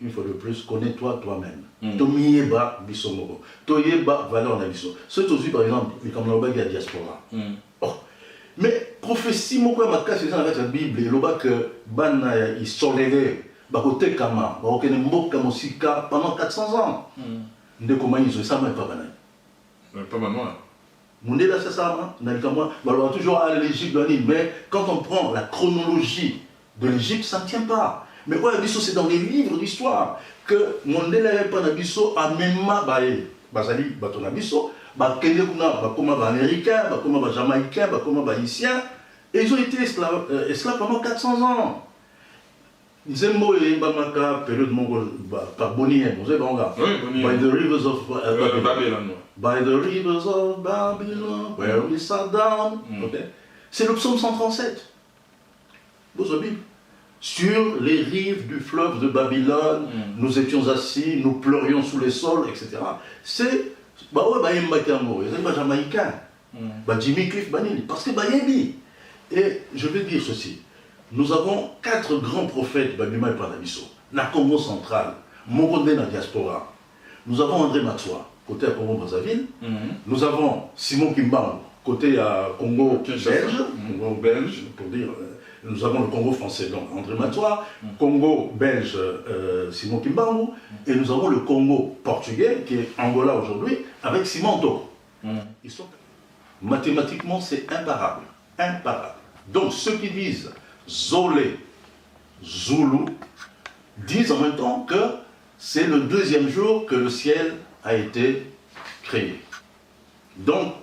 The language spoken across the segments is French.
Une fois de plus, connais-toi toi-même. Tomieba bisomoko. Toyeba valeur na biso. C'est aussi par exemple, comme on a la diaspora. Oh. Mais prophétie moko makasi dans la Bible, il y a que bana isolé, bakote kama, bakokene mboka mosika pendant 400 ans. Ndeko manizo ça même pas banane. Pas maintenant. Mondela c'est ça, on va toujours aller à l'Égypte, mais quand on prend la chronologie de l'Égypte, ça ne tient pas. Mais ouais, c'est dans les livres d'histoire que Mondela n'est pas nabiso à même baé, bazali batonabiso, bakende kuna bakoma ba américain, bakoma ba jamaïcain, bakoma ba haïtien, et ils ont été esclaves pendant 400 ans. Nzembo et Bamaka, période mongol, par Bonien, vous savez, by the rivers of Babylon. By the rivers of Babylon, where we sat down. Okay. C'est le psaume 137. Votre Bible. Sur les rives du fleuve de Babylone, nous étions assis, nous pleurions sous les sols, etc. C'est. Bah ouais, bah Mbakambo, c'est pas jamaïcain. Bah Jimmy Cliff Banini, parce que bah Yébi. Et je vais dire ceci. Nous avons 4 grands prophètes, Babima et Panabiso, na Congo central, Moronde na diaspora. Nous avons André Matsoa, côté à Congo-Brazzaville. Nous avons Simon Kimbangu, côté à Congo-Belge, pour dire, nous avons le Congo français, donc André Matsoa, Congo-Belge, Simon Kimbangu, et nous avons le Congo portugais, qui est Angola aujourd'hui, avec Simon Toko. Ils sont... Mathématiquement, c'est imparable. Imparable. Donc, ceux qui disent Zolé, Zulu, disent en même temps que c'est le 2e jour que le ciel a été créé. Donc,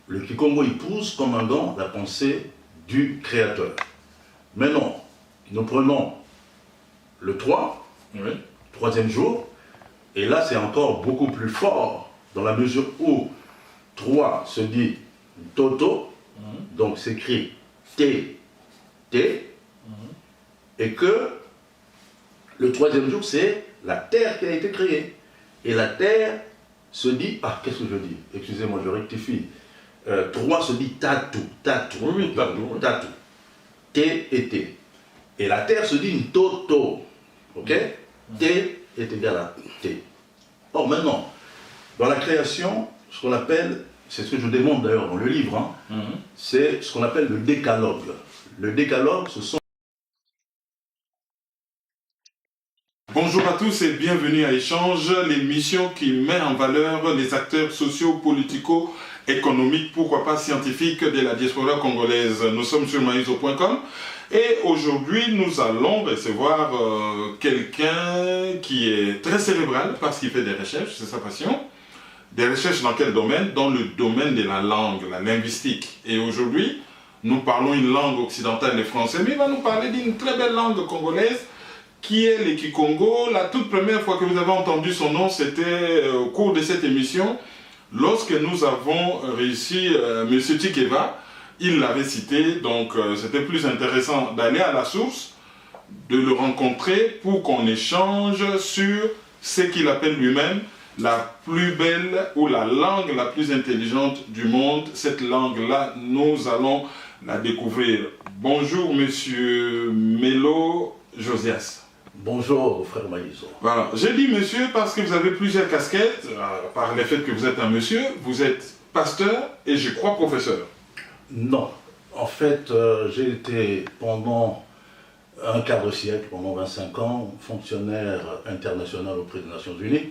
le Kikongo épouse comme un gant la pensée du Créateur. Maintenant, nous prenons le 3, 3e jour, et là c'est encore beaucoup plus fort, dans la mesure où 3 se dit Toto, donc s'écrit T, et que le 3e jour, c'est la terre qui a été créée. Et la terre se dit, ah, qu'est-ce que je dis? Excusez-moi, je rectifie. 3 se dit tatou. T et T. Et la terre se dit toto. Ok? T est égal à T. Or, maintenant, dans la création, ce qu'on appelle, c'est ce que je démontre d'ailleurs dans le livre, c'est ce qu'on appelle le décalogue. Le décalogue, ce sont... Bonjour à tous et bienvenue à Échange, l'émission qui met en valeur les acteurs sociaux, politico, économiques, pourquoi pas scientifiques de la diaspora congolaise. Nous sommes sur maïso.com et aujourd'hui nous allons recevoir quelqu'un qui est très cérébral parce qu'il fait des recherches, c'est sa passion. Des recherches dans quel domaine? Dans le domaine de la langue, la linguistique. Et aujourd'hui, nous parlons une langue occidentale, le français, mais il va nous parler d'une très belle langue congolaise qui est le Kikongo. La toute première fois que vous avez entendu son nom, c'était au cours de cette émission, lorsque nous avons réussi, M. Tikeva, il l'avait cité, donc c'était plus intéressant d'aller à la source, de le rencontrer pour qu'on échange sur ce qu'il appelle lui-même la plus belle ou la langue la plus intelligente du monde. Cette langue-là, nous allons la découvrir. Bonjour, monsieur Melo Josias. Bonjour, frère Maïso. Voilà. J'ai dit monsieur parce que vous avez plusieurs casquettes, par le fait que vous êtes un monsieur, vous êtes pasteur et je crois professeur. Non. En fait, j'ai été pendant un quart de siècle, pendant 25 ans, fonctionnaire international auprès des Nations Unies.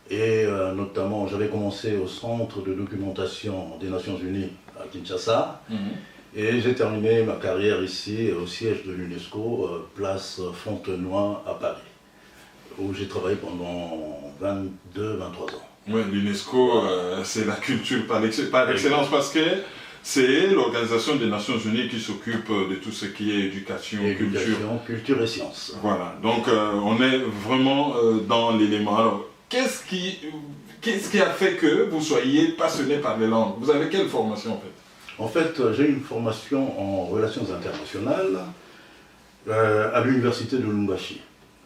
Et notamment, j'avais commencé au centre de documentation des Nations Unies à Kinshasa. Et j'ai terminé ma carrière ici, au siège de l'UNESCO, place Fontenoy à Paris, où j'ai travaillé pendant 22-23 ans. Oui, l'UNESCO, c'est la culture par excellence, parce que c'est l'Organisation des Nations Unies qui s'occupe de tout ce qui est éducation, culture et sciences. Voilà, donc on est vraiment dans l'élément. Alors, qu'est-ce qui a fait que vous soyez passionné par les langues? Vous avez quelle formation en fait? En fait, j'ai une formation en relations internationales à l'université de Lumbashi,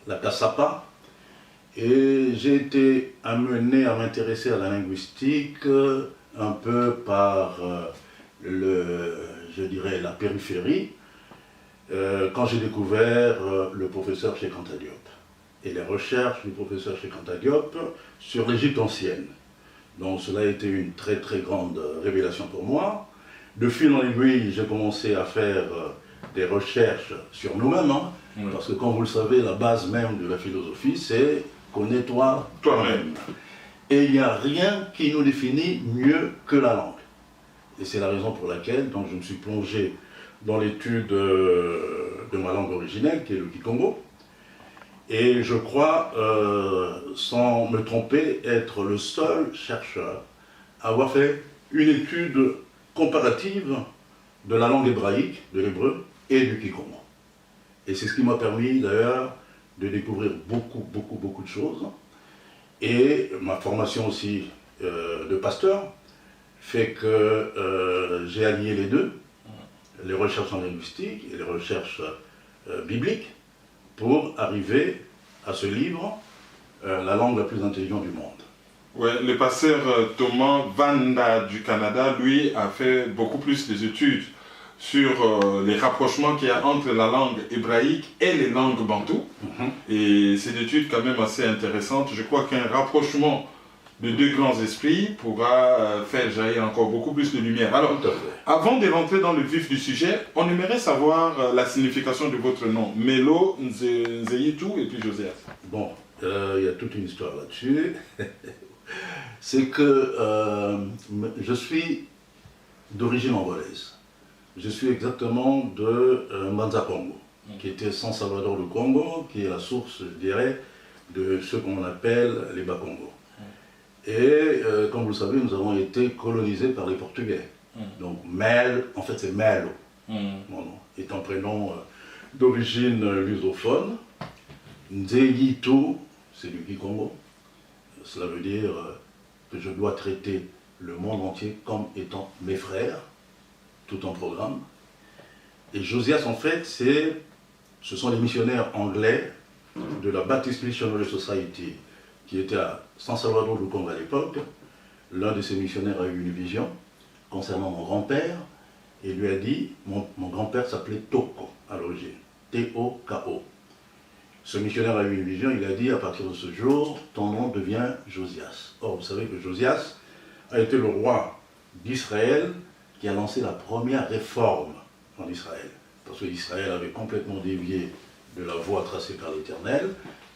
la CASAPA, et j'ai été amené à m'intéresser à la linguistique un peu par je dirais la périphérie, quand j'ai découvert le professeur Cheikh Anta Diop et les recherches du professeur Cheikh Anta Diop sur l'Égypte ancienne. Donc cela a été une très très grande révélation pour moi. De fil en aiguille, j'ai commencé à faire des recherches sur nous-mêmes, hein, parce que comme vous le savez, la base même de la philosophie, c'est connais-toi toi-même. Et il n'y a rien qui nous définit mieux que la langue. Et c'est la raison pour laquelle donc, je me suis plongé dans l'étude de ma langue originelle, qui est le Kikongo. Et je crois, sans me tromper, être le seul chercheur à avoir fait une étude comparative de la langue hébraïque, de l'hébreu, et du Kikongo. Et c'est ce qui m'a permis d'ailleurs de découvrir beaucoup de choses. Et ma formation aussi de pasteur fait que j'ai allié les deux, les recherches en linguistique et les recherches bibliques, pour arriver à ce livre, la langue la plus intelligente du monde. Ouais, le pasteur Thomas Vanda du Canada, lui, a fait beaucoup plus des études sur les rapprochements qu'il y a entre la langue hébraïque et les langues bantoues. Et c'est une étude quand même assez intéressante. Je crois qu'un rapprochement de deux grands esprits pourra faire jaillir encore beaucoup plus de lumière. Alors, avant de rentrer dans le vif du sujet, on aimerait savoir la signification de votre nom, Melo Nzeyitu et puis Josias. Bon, il y a toute une histoire là-dessus. C'est que je suis d'origine angolaise. Je suis exactement de Mbanza Congo, qui était San Salvador du Congo, qui est la source, je dirais, de ce qu'on appelle les Bas-Congo. Et comme vous le savez, nous avons été colonisés par les Portugais. Donc Mel, en fait c'est Melo, mon nom, est un prénom d'origine lusophone. Nzeyitu, c'est du Kikongo. Cela veut dire que je dois traiter le monde entier comme étant mes frères, tout en programme. Et Josias, en fait, ce sont les missionnaires anglais de la Baptist Missionary Society, qui était à San Salvador du Congo à l'époque. L'un de ces missionnaires a eu une vision concernant mon grand-père et lui a dit, mon grand-père s'appelait Toko à l'origine, T-O-K-O. Ce missionnaire a eu une vision, il a dit, à partir de ce jour, ton nom devient Josias. Or, vous savez que Josias a été le roi d'Israël qui a lancé la première réforme en Israël. Parce que Israël avait complètement dévié de la voie tracée par l'Éternel.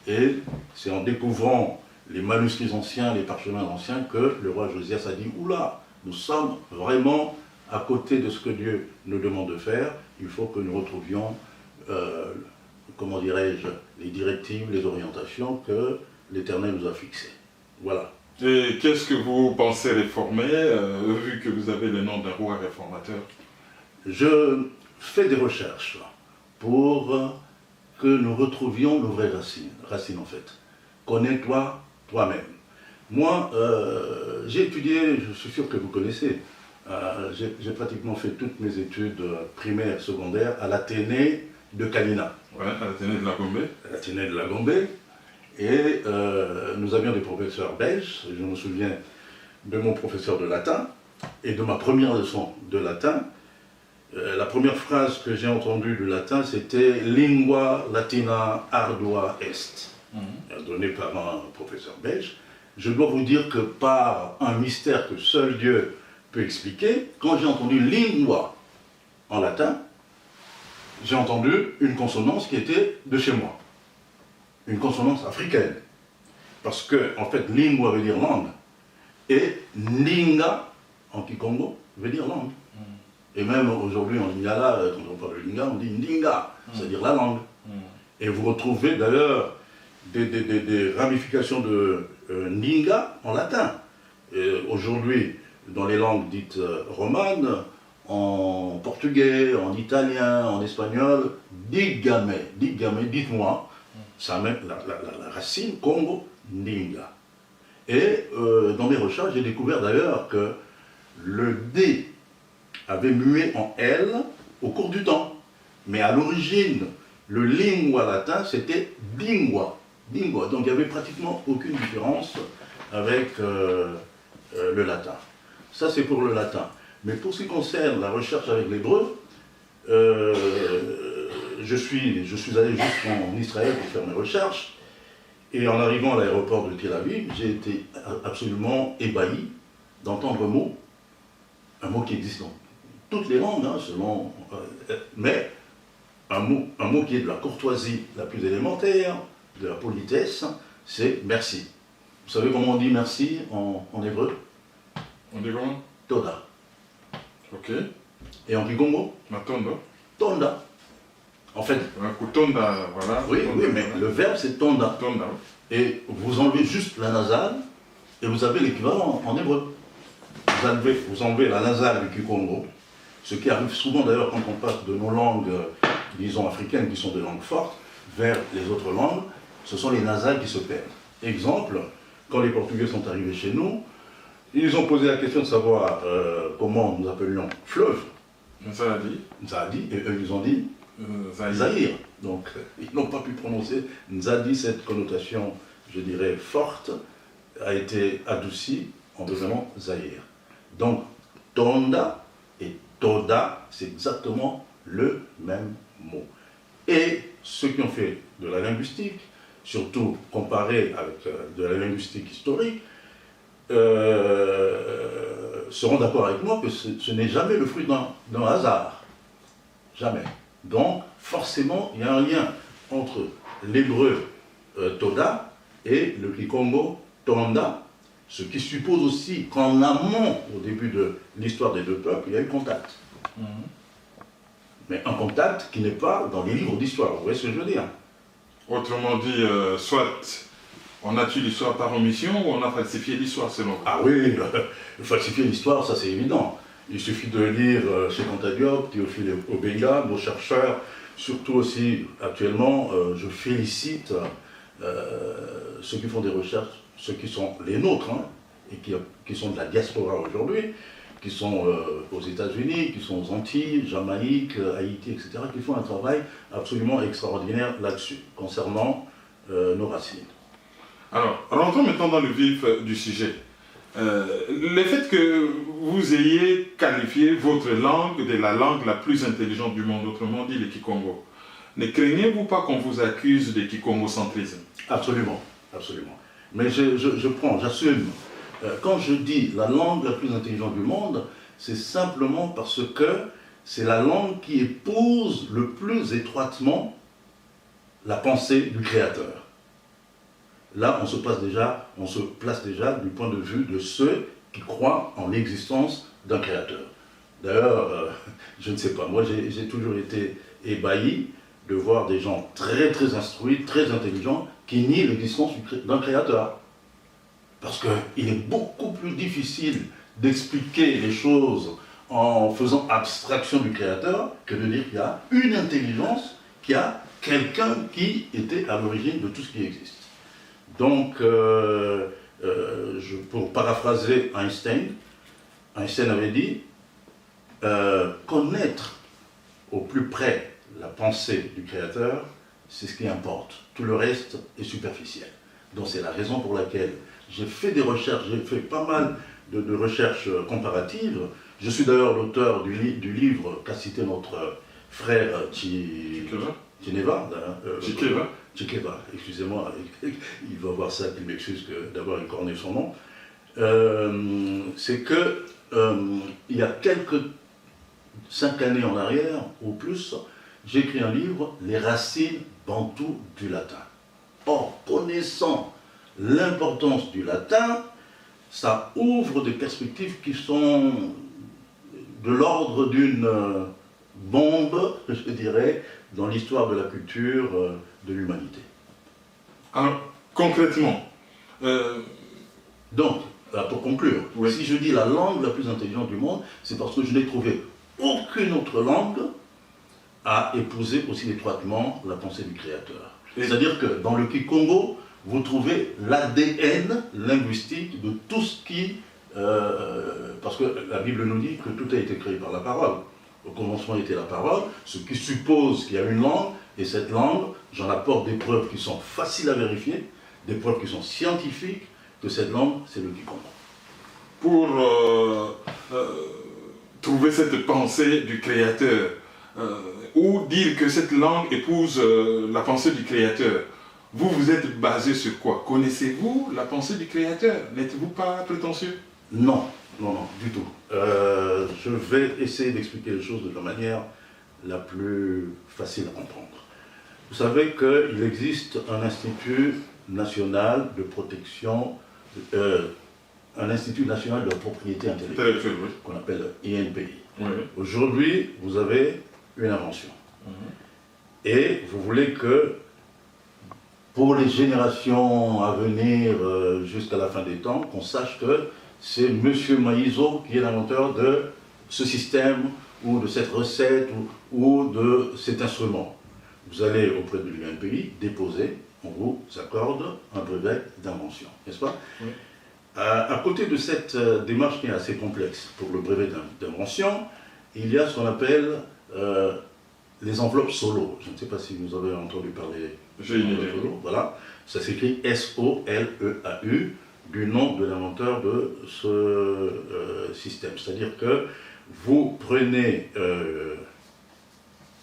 Et c'est en découvrant les manuscrits anciens, les parchemins anciens, que le roi Josias a dit « Oula, nous sommes vraiment à côté de ce que Dieu nous demande de faire. Il faut que nous retrouvions, comment dirais-je, les directives, les orientations que l'Éternel nous a fixées. » Voilà. Et qu'est-ce que vous pensez réformer, vu que vous avez le nom d'un roi réformateur? Je fais des recherches pour que nous retrouvions nos vraies racines en fait. Connais-toi toi-même. Moi, j'ai étudié, je suis sûr que vous connaissez, j'ai pratiquement fait toutes mes études primaires, secondaires à l'Athénée de Kalina. Ouais, à l'Athénée de la Gombe. À l'Athénée de la Gombe. Et nous avions des professeurs belges. Je me souviens de mon professeur de latin et de ma première leçon de latin. La première phrase que j'ai entendue du latin, c'était « Lingua latina ardua est », donnée par un professeur belge. Je dois vous dire que par un mystère que seul Dieu peut expliquer, quand j'ai entendu « lingua » en latin, j'ai entendu une consonance qui était de chez moi. Une consonance africaine. Parce que, en fait, « lingua » veut dire « langue » et « ninga » en Kikongo veut dire « langue ». Et même aujourd'hui en lingala, quand on parle de linga, on dit ndinga, c'est-à-dire la langue. Et vous retrouvez d'ailleurs des ramifications de ndinga en latin. Aujourd'hui, dans les langues dites romanes, en portugais, en italien, en espagnol, digame, dites-moi, ça met la racine Congo, ndinga. Et dans mes recherches, j'ai découvert d'ailleurs que le D avait mué en L au cours du temps. Mais à l'origine, le lingua latin, c'était lingua. Donc il n'y avait pratiquement aucune différence avec le latin. Ça, c'est pour le latin. Mais pour ce qui concerne la recherche avec l'hébreu, je suis allé jusqu'en Israël pour faire mes recherches. Et en arrivant à l'aéroport de Tel Aviv, j'ai été absolument ébahi d'entendre un mot qui existe dans toutes les langues, hein, mais un mot qui est de la courtoisie la plus élémentaire, de la politesse, c'est merci. Vous savez comment on dit merci en hébreu? On dit comment? Toda. Ok. Et en kikongo? Matonda. Tonda. En fait. Tonda, voilà. Oui, tonda, oui, mais voilà. le verbe c'est tonda. Tonda. Et vous enlevez juste la nasale et vous avez l'équivalent en hébreu. Vous enlevez la nasale du kikongo, ce qui arrive souvent d'ailleurs quand on passe de nos langues, disons africaines, qui sont des langues fortes, vers les autres langues, ce sont les nasales qui se perdent. Exemple, quand les Portugais sont arrivés chez nous, ils ont posé la question de savoir comment nous appelions fleuve. Nzadi, et eux ils ont dit Zaïre. Donc ils n'ont pas pu prononcer Nzadi, cette connotation, je dirais, forte, a été adoucie en devenant Zaïre. Donc Tonda et Toda, c'est exactement le même mot. Et ceux qui ont fait de la linguistique, surtout comparé avec de la linguistique historique, seront d'accord avec moi que ce n'est jamais le fruit d'un hasard. Jamais. Donc, forcément, il y a un lien entre l'hébreu Toda et le kikongo Tonda, ce qui suppose aussi qu'en amont, au début de l'histoire des deux peuples, il y a eu contact. Mais un contact qui n'est pas dans les livres d'histoire, vous voyez ce que je veux dire? Autrement dit, soit on a tué l'histoire par omission ou on a falsifié l'histoire selon vous? Ah oui, falsifier l'histoire, ça c'est évident. Il suffit de lire chez Anta Diop, Théophile Obeya, nos chercheurs, surtout aussi actuellement, je félicite ceux qui font des recherches, ceux qui sont les nôtres, hein, et qui sont de la diaspora aujourd'hui, qui sont aux États-Unis, qui sont aux Antilles, Jamaïque, Haïti, etc., qui font un travail absolument extraordinaire là-dessus, concernant nos racines. Alors, rentrons maintenant dans le vif du sujet. Le fait que vous ayez qualifié votre langue de la langue la plus intelligente du monde, autrement dit le Kikongo, ne craignez-vous pas qu'on vous accuse de Kikongo-centrisme? Absolument, absolument. Mais j'assume. Quand je dis la langue la plus intelligente du monde, c'est simplement parce que c'est la langue qui épouse le plus étroitement la pensée du Créateur. Là, on se place déjà du point de vue de ceux qui croient en l'existence d'un Créateur. D'ailleurs, je ne sais pas, moi j'ai toujours été ébahi de voir des gens très très instruits, très intelligents, qui nient l'existence d'un Créateur. Parce qu'il est beaucoup plus difficile d'expliquer les choses en faisant abstraction du Créateur que de dire qu'il y a une intelligence, qu'il y a quelqu'un qui était à l'origine de tout ce qui existe. Donc, pour paraphraser Einstein avait dit connaître au plus près la pensée du Créateur, c'est ce qui importe. Tout le reste est superficiel. Donc c'est la raison pour laquelle j'ai fait des recherches, j'ai fait pas mal de recherches comparatives. Je suis d'ailleurs l'auteur du livre qu'a cité notre frère Chikeva, excusez-moi, il va voir ça, qu'il m'excuse que d'avoir écorné son nom. C'est que il y a quelques 5 années en arrière, ou plus, j'ai écrit un livre, Les racines bantoues du latin. Or, connaissant l'importance du latin, ça ouvre des perspectives qui sont de l'ordre d'une bombe, je dirais, dans l'histoire de la culture de l'humanité. Alors, concrètement Donc, pour conclure, oui. Si je dis la langue la plus intelligente du monde, c'est parce que je n'ai trouvé aucune autre langue à épouser aussi étroitement la pensée du Créateur. C'est-à-dire que dans le Kikongo, vous trouvez l'ADN linguistique de tout ce qui... parce que la Bible nous dit que tout a été créé par la parole. Au commencement était la parole, ce qui suppose qu'il y a une langue, et cette langue, j'en apporte des preuves qui sont faciles à vérifier, des preuves qui sont scientifiques, que cette langue, c'est le Kikongo. Pour trouver cette pensée du Créateur, ou dire que cette langue épouse la pensée du Créateur, vous êtes basé sur quoi? Connaissez-vous la pensée du Créateur? N'êtes-vous pas prétentieux? Non, non, non, du tout. Je vais essayer d'expliquer les choses de la manière la plus facile à comprendre. Vous savez qu'il existe un institut national de protection, un institut national de la propriété intellectuelle, Oui. qu'on appelle INPI. Oui. Aujourd'hui, vous avez une invention. Et vous voulez que, pour les générations à venir jusqu'à la fin des temps, qu'on sache que c'est M. Maïzo qui est l'inventeur de ce système, ou de cette recette, ou de cet instrument. Vous allez auprès de l'INPI déposer, on vous accorde un brevet d'invention, n'est-ce pas? Oui. À côté de cette démarche qui est assez complexe pour le brevet d'invention, il y a ce qu'on appelle les enveloppes solo. Je ne sais pas si vous avez entendu parler. J'ai une idée. Voilà, ça s'écrit SOLEAU, du nom de l'inventeur de ce système. C'est-à-dire que vous prenez,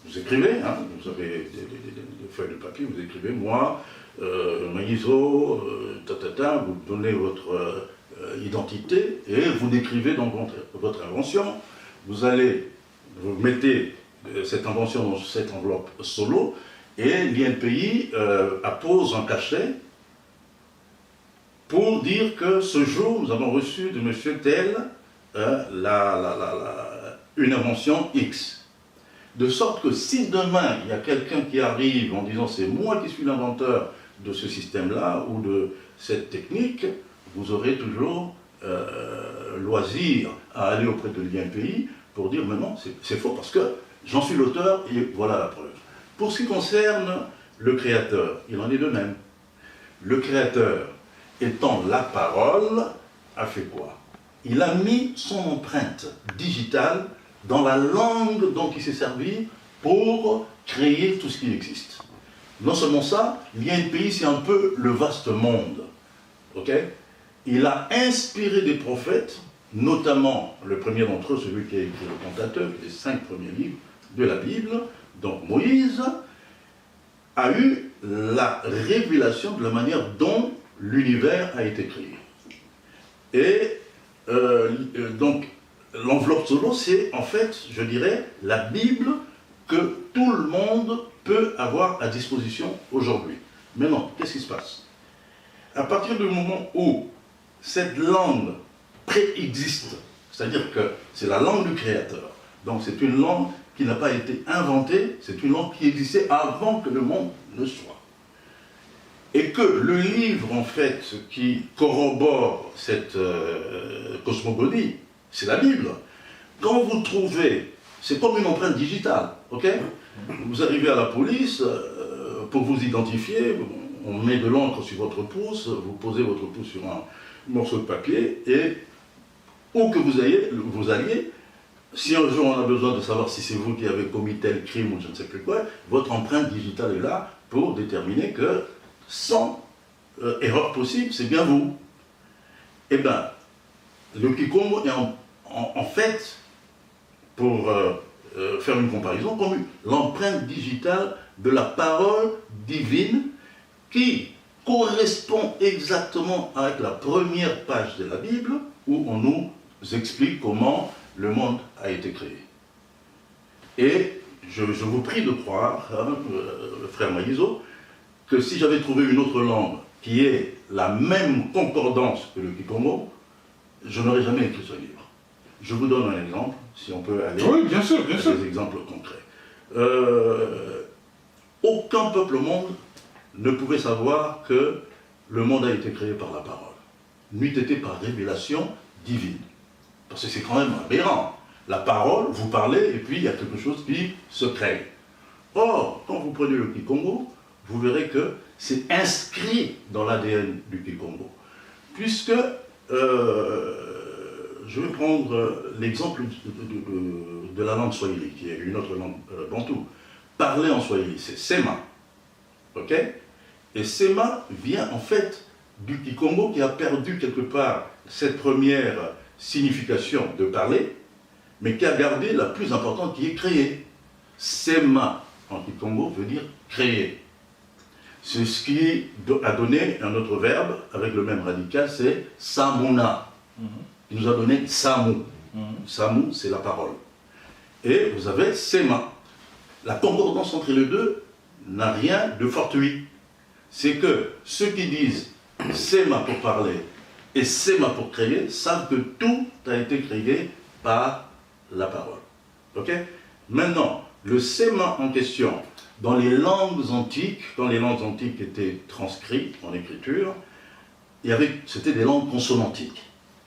vous écrivez, hein, vous avez des feuilles de papier, vous écrivez, moi, Maïzo, vous donnez votre identité et vous décrivez donc votre invention. Vous mettez cette invention dans cette enveloppe solo et l'INPI appose un cachet pour dire que ce jour, nous avons reçu de monsieur tel une invention X. De sorte que si demain, il y a quelqu'un qui arrive en disant c'est moi qui suis l'inventeur de ce système-là ou de cette technique, vous aurez toujours loisir à aller auprès de l'INPI pour dire mais non, c'est faux parce que j'en suis l'auteur et voilà la preuve. Pour ce qui concerne le créateur, il en est de même. Le créateur, étant la parole, a fait quoi? Il a mis son empreinte digitale dans la langue dont il s'est servi pour créer tout ce qui existe. Non seulement ça, l'INPI, c'est un peu le vaste monde. Okay? Il a inspiré des prophètes, notamment le premier d'entre eux, celui qui a écrit le Pentateuque, les 5 premiers livres de la Bible, donc Moïse, a eu la révélation de la manière dont l'univers a été créé. Et donc, l'enveloppe solo, c'est en fait, je dirais, la Bible que tout le monde peut avoir à disposition aujourd'hui. Mais non, qu'est-ce qui se passe? À partir du moment où cette langue préexiste, c'est-à-dire que c'est la langue du Créateur, donc c'est une langue qui n'a pas été inventée, c'est une langue qui existait avant que le monde ne soit. Et que le livre, en fait, qui corrobore cette cosmogonie, c'est la Bible. Quand vous trouvez, c'est comme une empreinte digitale, ok? Vous arrivez à la police, pour vous identifier, on met de l'encre sur votre pouce, vous posez votre pouce sur un morceau de papier, et où que vous alliez, si un jour on a besoin de savoir si c'est vous qui avez commis tel crime ou je ne sais plus quoi, votre empreinte digitale est là pour déterminer que, sans erreur possible, c'est bien vous. Eh bien, le Kikongo est en fait, pour faire une comparaison, comme l'empreinte digitale de la parole divine qui correspond exactement avec la première page de la Bible où on nous explique comment le monde a été créé. Et je vous prie de croire, hein, frère Maïzo, que si j'avais trouvé une autre langue qui ait la même concordance que le Kikongo, je n'aurais jamais écrit ce livre. Je vous donne un exemple, si on peut aller bien sûr. des exemples concrets. Aucun peuple au monde ne pouvait savoir que le monde a été créé par la parole. N'eût été par révélation divine. Parce que c'est quand même aberrant. La parole, vous parlez, et puis il y a quelque chose qui se crée. Or, quand vous prenez le Kikongo, vous verrez que c'est inscrit dans l'ADN du Kikongo. Puisque, je vais prendre l'exemple de la langue swahili, qui est une autre langue bantou. Parler en swahili, c'est Sema. Ok? Et Sema vient en fait du Kikongo qui a perdu quelque part cette première signification de parler, mais qui a gardé la plus importante qui est créée. Sema, en Kikongo veut dire créer. C'est ce qui a donné un autre verbe avec le même radical, c'est samuna. Il nous a donné samu. Samu, c'est la parole. Et vous avez sema. La concordance entre les deux n'a rien de fortuit. C'est que ceux qui disent sema pour parler et sema pour créer savent que tout a été créé par la parole. Ok? Maintenant, le sema en question, dans les langues antiques, quand les langues antiques étaient transcrites en écriture, c'était des langues consonantiques.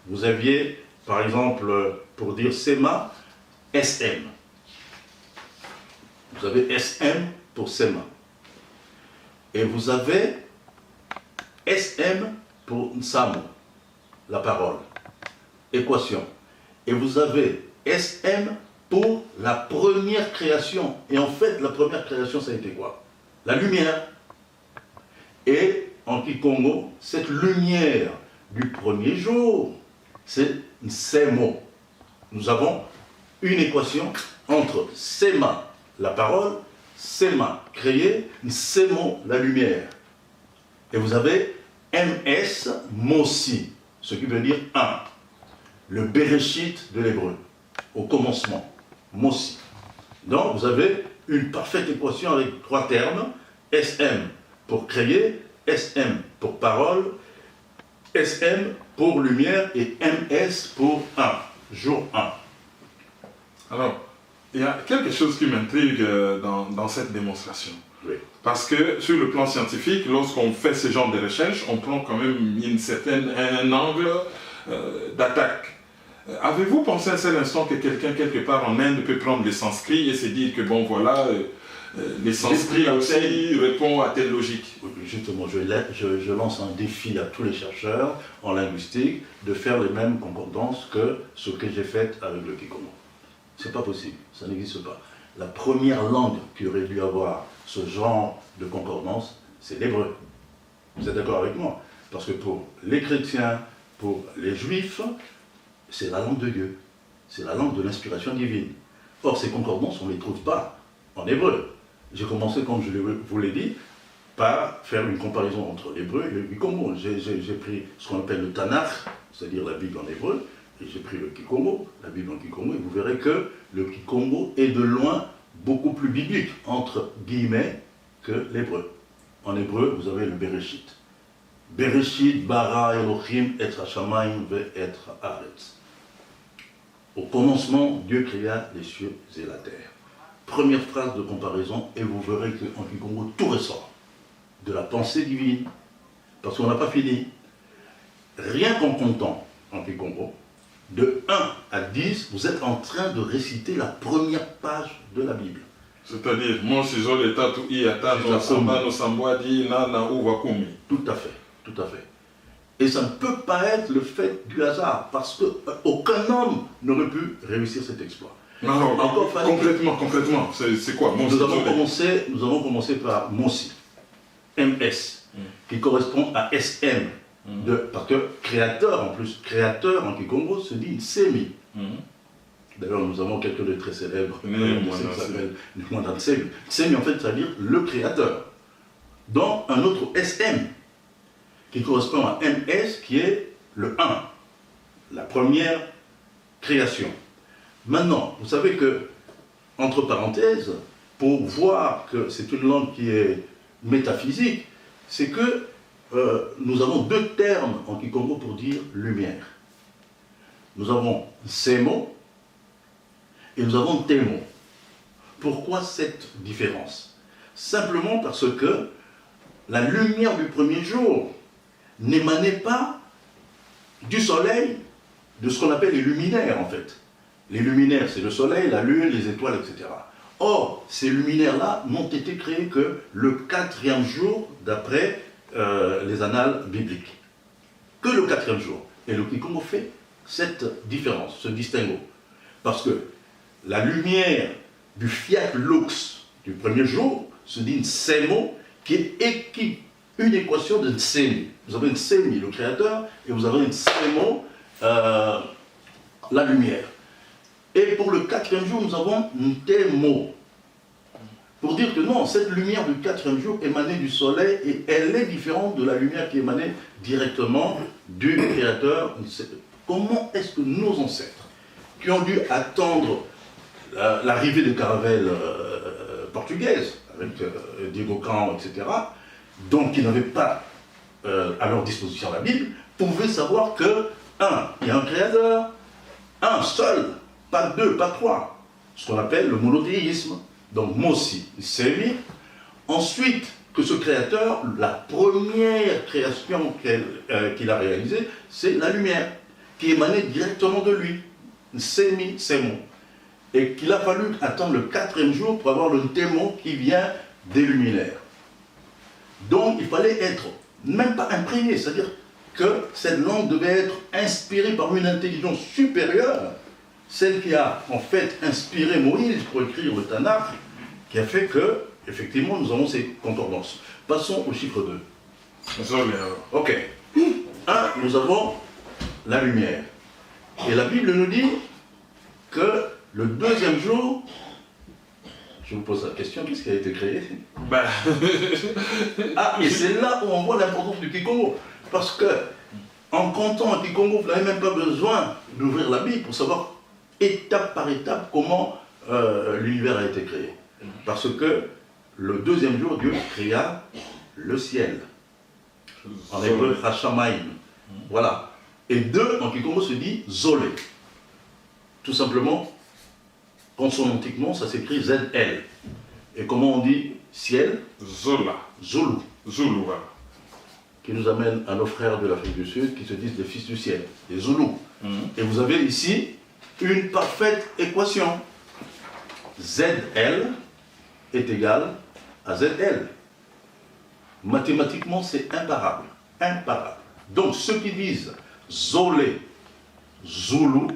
Vous aviez, par exemple, pour dire sema, SM. Vous avez SM pour sema. Et vous avez SM pour nsamo, la parole, équation. Et vous avez SM pour la première création. Et en fait, la première création, ça a été quoi? La lumière. Et en Kikongo, cette lumière du premier jour, c'est Nsemo. Nous avons une équation entre Sema, la parole, Sema, créer, Nsemo, la lumière. Et vous avez MS, Mosi, ce qui veut dire un. Le Bereshit de l'hébreu, au commencement, Mosi. Donc vous avez une parfaite équation avec trois termes, SM pour créer, SM pour parole, SM pour lumière et MS pour 1, jour 1. Alors, il y a quelque chose qui m'intrigue dans cette démonstration. Oui. Parce que sur le plan scientifique, lorsqu'on fait ce genre de recherche, on prend quand même un angle d'attaque. Avez-vous pensé un seul instant que quelqu'un quelque part en Inde peut prendre les sanskrit et se dire que bon voilà, les sanskrit aussi répondent à telle logique? Justement, je lance un défi à tous les chercheurs en linguistique de faire les mêmes concordances que ce que j'ai fait avec le Kikongo. C'est pas possible, ça n'existe pas. La première langue qui aurait dû avoir ce genre de concordance, c'est l'hébreu. Vous êtes d'accord avec moi? Parce que pour les chrétiens, pour les juifs, c'est la langue de Dieu. C'est la langue de l'inspiration divine. Or, ces concordances, on ne les trouve pas en hébreu. J'ai commencé, comme je vous l'ai dit, par faire une comparaison entre l'hébreu et le Kikongo. J'ai pris ce qu'on appelle le Tanakh, c'est-à-dire la Bible en hébreu, et j'ai pris le Kikongo, la Bible en Kikongo, et vous verrez que le Kikongo est de loin beaucoup plus biblique, entre guillemets, que l'hébreu. En hébreu, vous avez le Bereshit. Bereshit bara Elohim et hashamayim ve et haaretz. Au commencement, Dieu créa les cieux et la terre. Première phrase de comparaison, et vous verrez qu'en Kikongo, tout ressort de la pensée divine, parce qu'on n'a pas fini. Rien qu'en comptant en Kikongo, de 1 à 10, vous êtes en train de réciter la première page de la Bible. C'est-à-dire, mon ciseau l'état tout y attend, no samba, no samba, di na na ou wakumi. Tout à fait, tout à fait. Et ça ne peut pas être le fait du hasard, parce qu'aucun homme n'aurait pu réussir cet exploit. Non, complètement. C'est quoi? Nous avons commencé par Mosi, MS, qui correspond à SM. Parce que créateur, en plus, créateur en Kikongo se dit Nsemi. D'ailleurs, nous avons quelqu'un de très célèbre qui s'appelle Nwanda Nsemi. Nsemi, en fait, ça veut dire le créateur. Donc, un autre SM qui correspond à MS, qui est le 1, la première création. Maintenant, vous savez que, entre parenthèses, pour voir que c'est une langue qui est métaphysique, c'est que nous avons deux termes en Kikongo pour dire lumière. Nous avons Semo et nous avons Temo. Pourquoi cette différence? Simplement parce que la lumière du premier jour n'émanait pas du soleil, de ce qu'on appelle les luminaires en fait. Les luminaires, c'est le soleil, la lune, les étoiles, etc. Or, ces luminaires-là n'ont été créés que le 4e jour d'après les annales bibliques. Que le 4e jour. Et le Kikongo fait cette différence, ce distinguo. Parce que la lumière du Fiat Lux du premier jour se dit Nsemo, qui est une équation de Nsemi. Vous avez Nsemi, le créateur, et vous avez Nsemo, la lumière. Et pour le 4e jour, nous avons Ntemo. pour dire que non, cette lumière du quatrième jour émanait du soleil et elle est différente de la lumière qui émanait directement du Créateur. Comment est-ce que nos ancêtres, qui ont dû attendre l'arrivée des caravelles portugaises, avec Diego Can, etc., donc qui n'avaient pas à leur disposition la Bible, pouvaient savoir que, il y a un Créateur, un seul, pas deux, pas trois, ce qu'on appelle le monothéisme. Donc Mosi, Semi. Ensuite, que ce Créateur, la première création qu'il a réalisée, c'est la lumière, qui émanait directement de lui. Semi, Semo. Et qu'il a fallu attendre le quatrième jour pour avoir le démon qui vient des luminaires. Donc il fallait être, même pas imprégné, c'est-à-dire que cette langue devait être inspirée par une intelligence supérieure, celle qui a en fait inspiré Moïse pour écrire le Tanakh, qui a fait que, effectivement, nous avons ces concordances. Passons au chiffre 2. Ok. 1, nous avons la lumière. Et la Bible nous dit que le deuxième jour, je vous pose la question, qu'est-ce qui a été créé? Et c'est là où on voit l'importance du Kikongo. Parce que, en comptant un Kikongo, vous n'avez même pas besoin d'ouvrir la Bible pour savoir étape par étape comment l'univers a été créé. Parce que le deuxième jour, Dieu créa le ciel. En hébreu, Hashamaim. Voilà. Et 2, en Kikongo, se dit Zolé. Tout simplement, consonantiquement, ça s'écrit ZL. Et comment on dit ciel? Zola. Zulu. Zulu, voilà. Qui nous amène à nos frères de l'Afrique du Sud qui se disent les fils du ciel, les Zoulous. Et vous avez ici une parfaite équation. ZL est égal à ZL. Mathématiquement, c'est imparable. Imparable. Donc, ceux qui disent Zolé, Zoulou,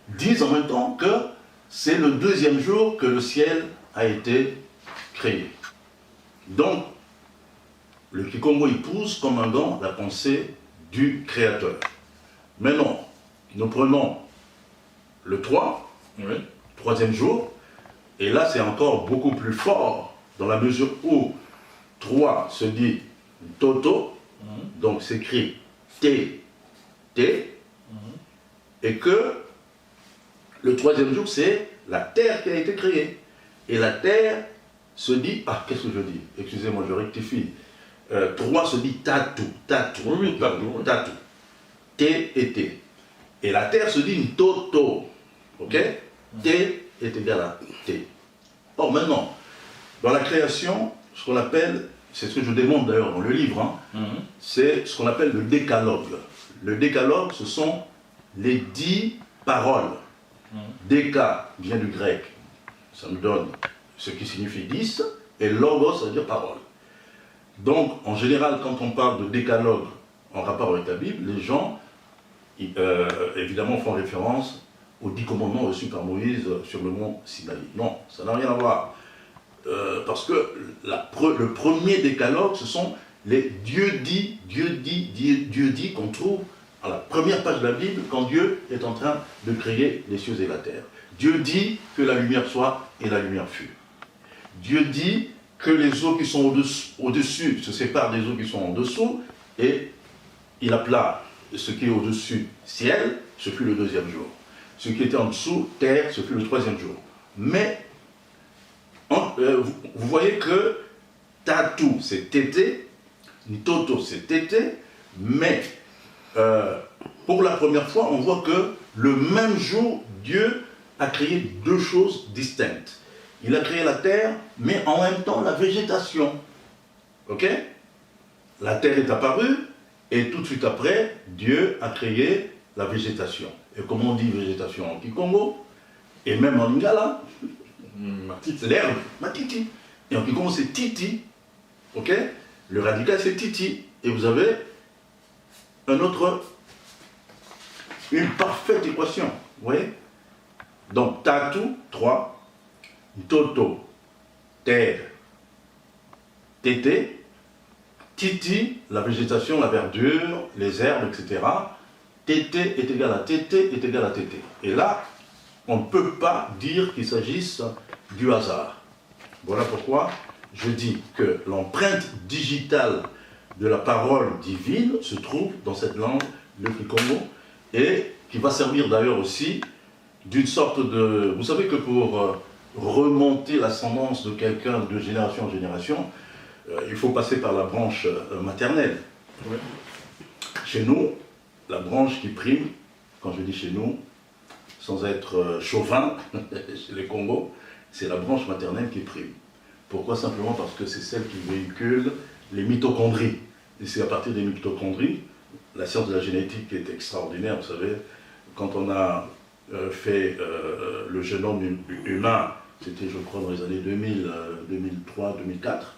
disent en même temps que c'est le deuxième jour que le ciel a été créé. Donc, le Kikongo épouse comme un gant la pensée du Créateur. Maintenant, nous prenons le 3, troisième jour, et là c'est encore beaucoup plus fort, dans la mesure où 3 se dit Toto, donc s'écrit T, T, et que le troisième jour c'est la terre qui a été créée. Et la terre se dit, qu'est-ce que je dis? Excusez-moi, je rectifie. 3 se dit Tatu, Tatu, Tatu, T et T. Et la terre se dit Toto, ok? T est égal à T. Or maintenant, dans la création, ce qu'on appelle, c'est ce que je démontre d'ailleurs dans le livre, c'est ce qu'on appelle le décalogue. Le décalogue, ce sont les 10 paroles. Déca vient du grec, ça nous donne ce qui signifie 10, et logos, ça veut dire parole. Donc, en général, quand on parle de décalogue en rapport avec la Bible, les gens, évidemment, font référence aux 10 commandements reçus par Moïse sur le mont Sinaï. Non, ça n'a rien à voir. Parce que le premier décalogue, ce sont les Dieu dit qu'on trouve à la première page de la Bible quand Dieu est en train de créer les cieux et la terre. Dieu dit que la lumière soit et la lumière fut. Dieu dit que les eaux qui sont au-dessus se séparent des eaux qui sont en dessous, et il appela ce qui est au-dessus ciel, ce fut le deuxième jour. Ce qui était en dessous terre, ce fut le troisième jour. Mais vous voyez que Tatu c'est Tété, Toto c'est Tété, mais pour la première fois on voit que le même jour Dieu a créé deux choses distinctes. Il a créé la terre, mais en même temps la végétation. Ok? La terre est apparue, et tout de suite après, Dieu a créé la végétation. Et comment on dit végétation en Kikongo, et même en Lingala, l'herbe, matiti. Et en Kikongo c'est titi. Ok? Le radical c'est titi. Et vous avez une parfaite équation. Vous voyez? Donc Tatu, 3. Toto, terre, Tété, Titi, la végétation, la verdure, les herbes, etc. Tété est égal à Tété est égal à Tété. Et là, on ne peut pas dire qu'il s'agisse du hasard. Voilà pourquoi je dis que l'empreinte digitale de la parole divine se trouve dans cette langue, le Kikongo, et qui va servir d'ailleurs aussi d'une sorte de... Vous savez que pour remonter l'ascendance de quelqu'un de génération en génération, il faut passer par la branche maternelle. Oui. Chez nous, la branche qui prime, quand je dis chez nous, sans être chauvin, chez les Congos, c'est la branche maternelle qui prime. Pourquoi? Simplement parce que c'est celle qui véhicule les mitochondries. Et c'est à partir des mitochondries, la science de la génétique est extraordinaire, vous savez, quand on a fait le génome humain, c'était je crois dans les années 2000, 2003, 2004,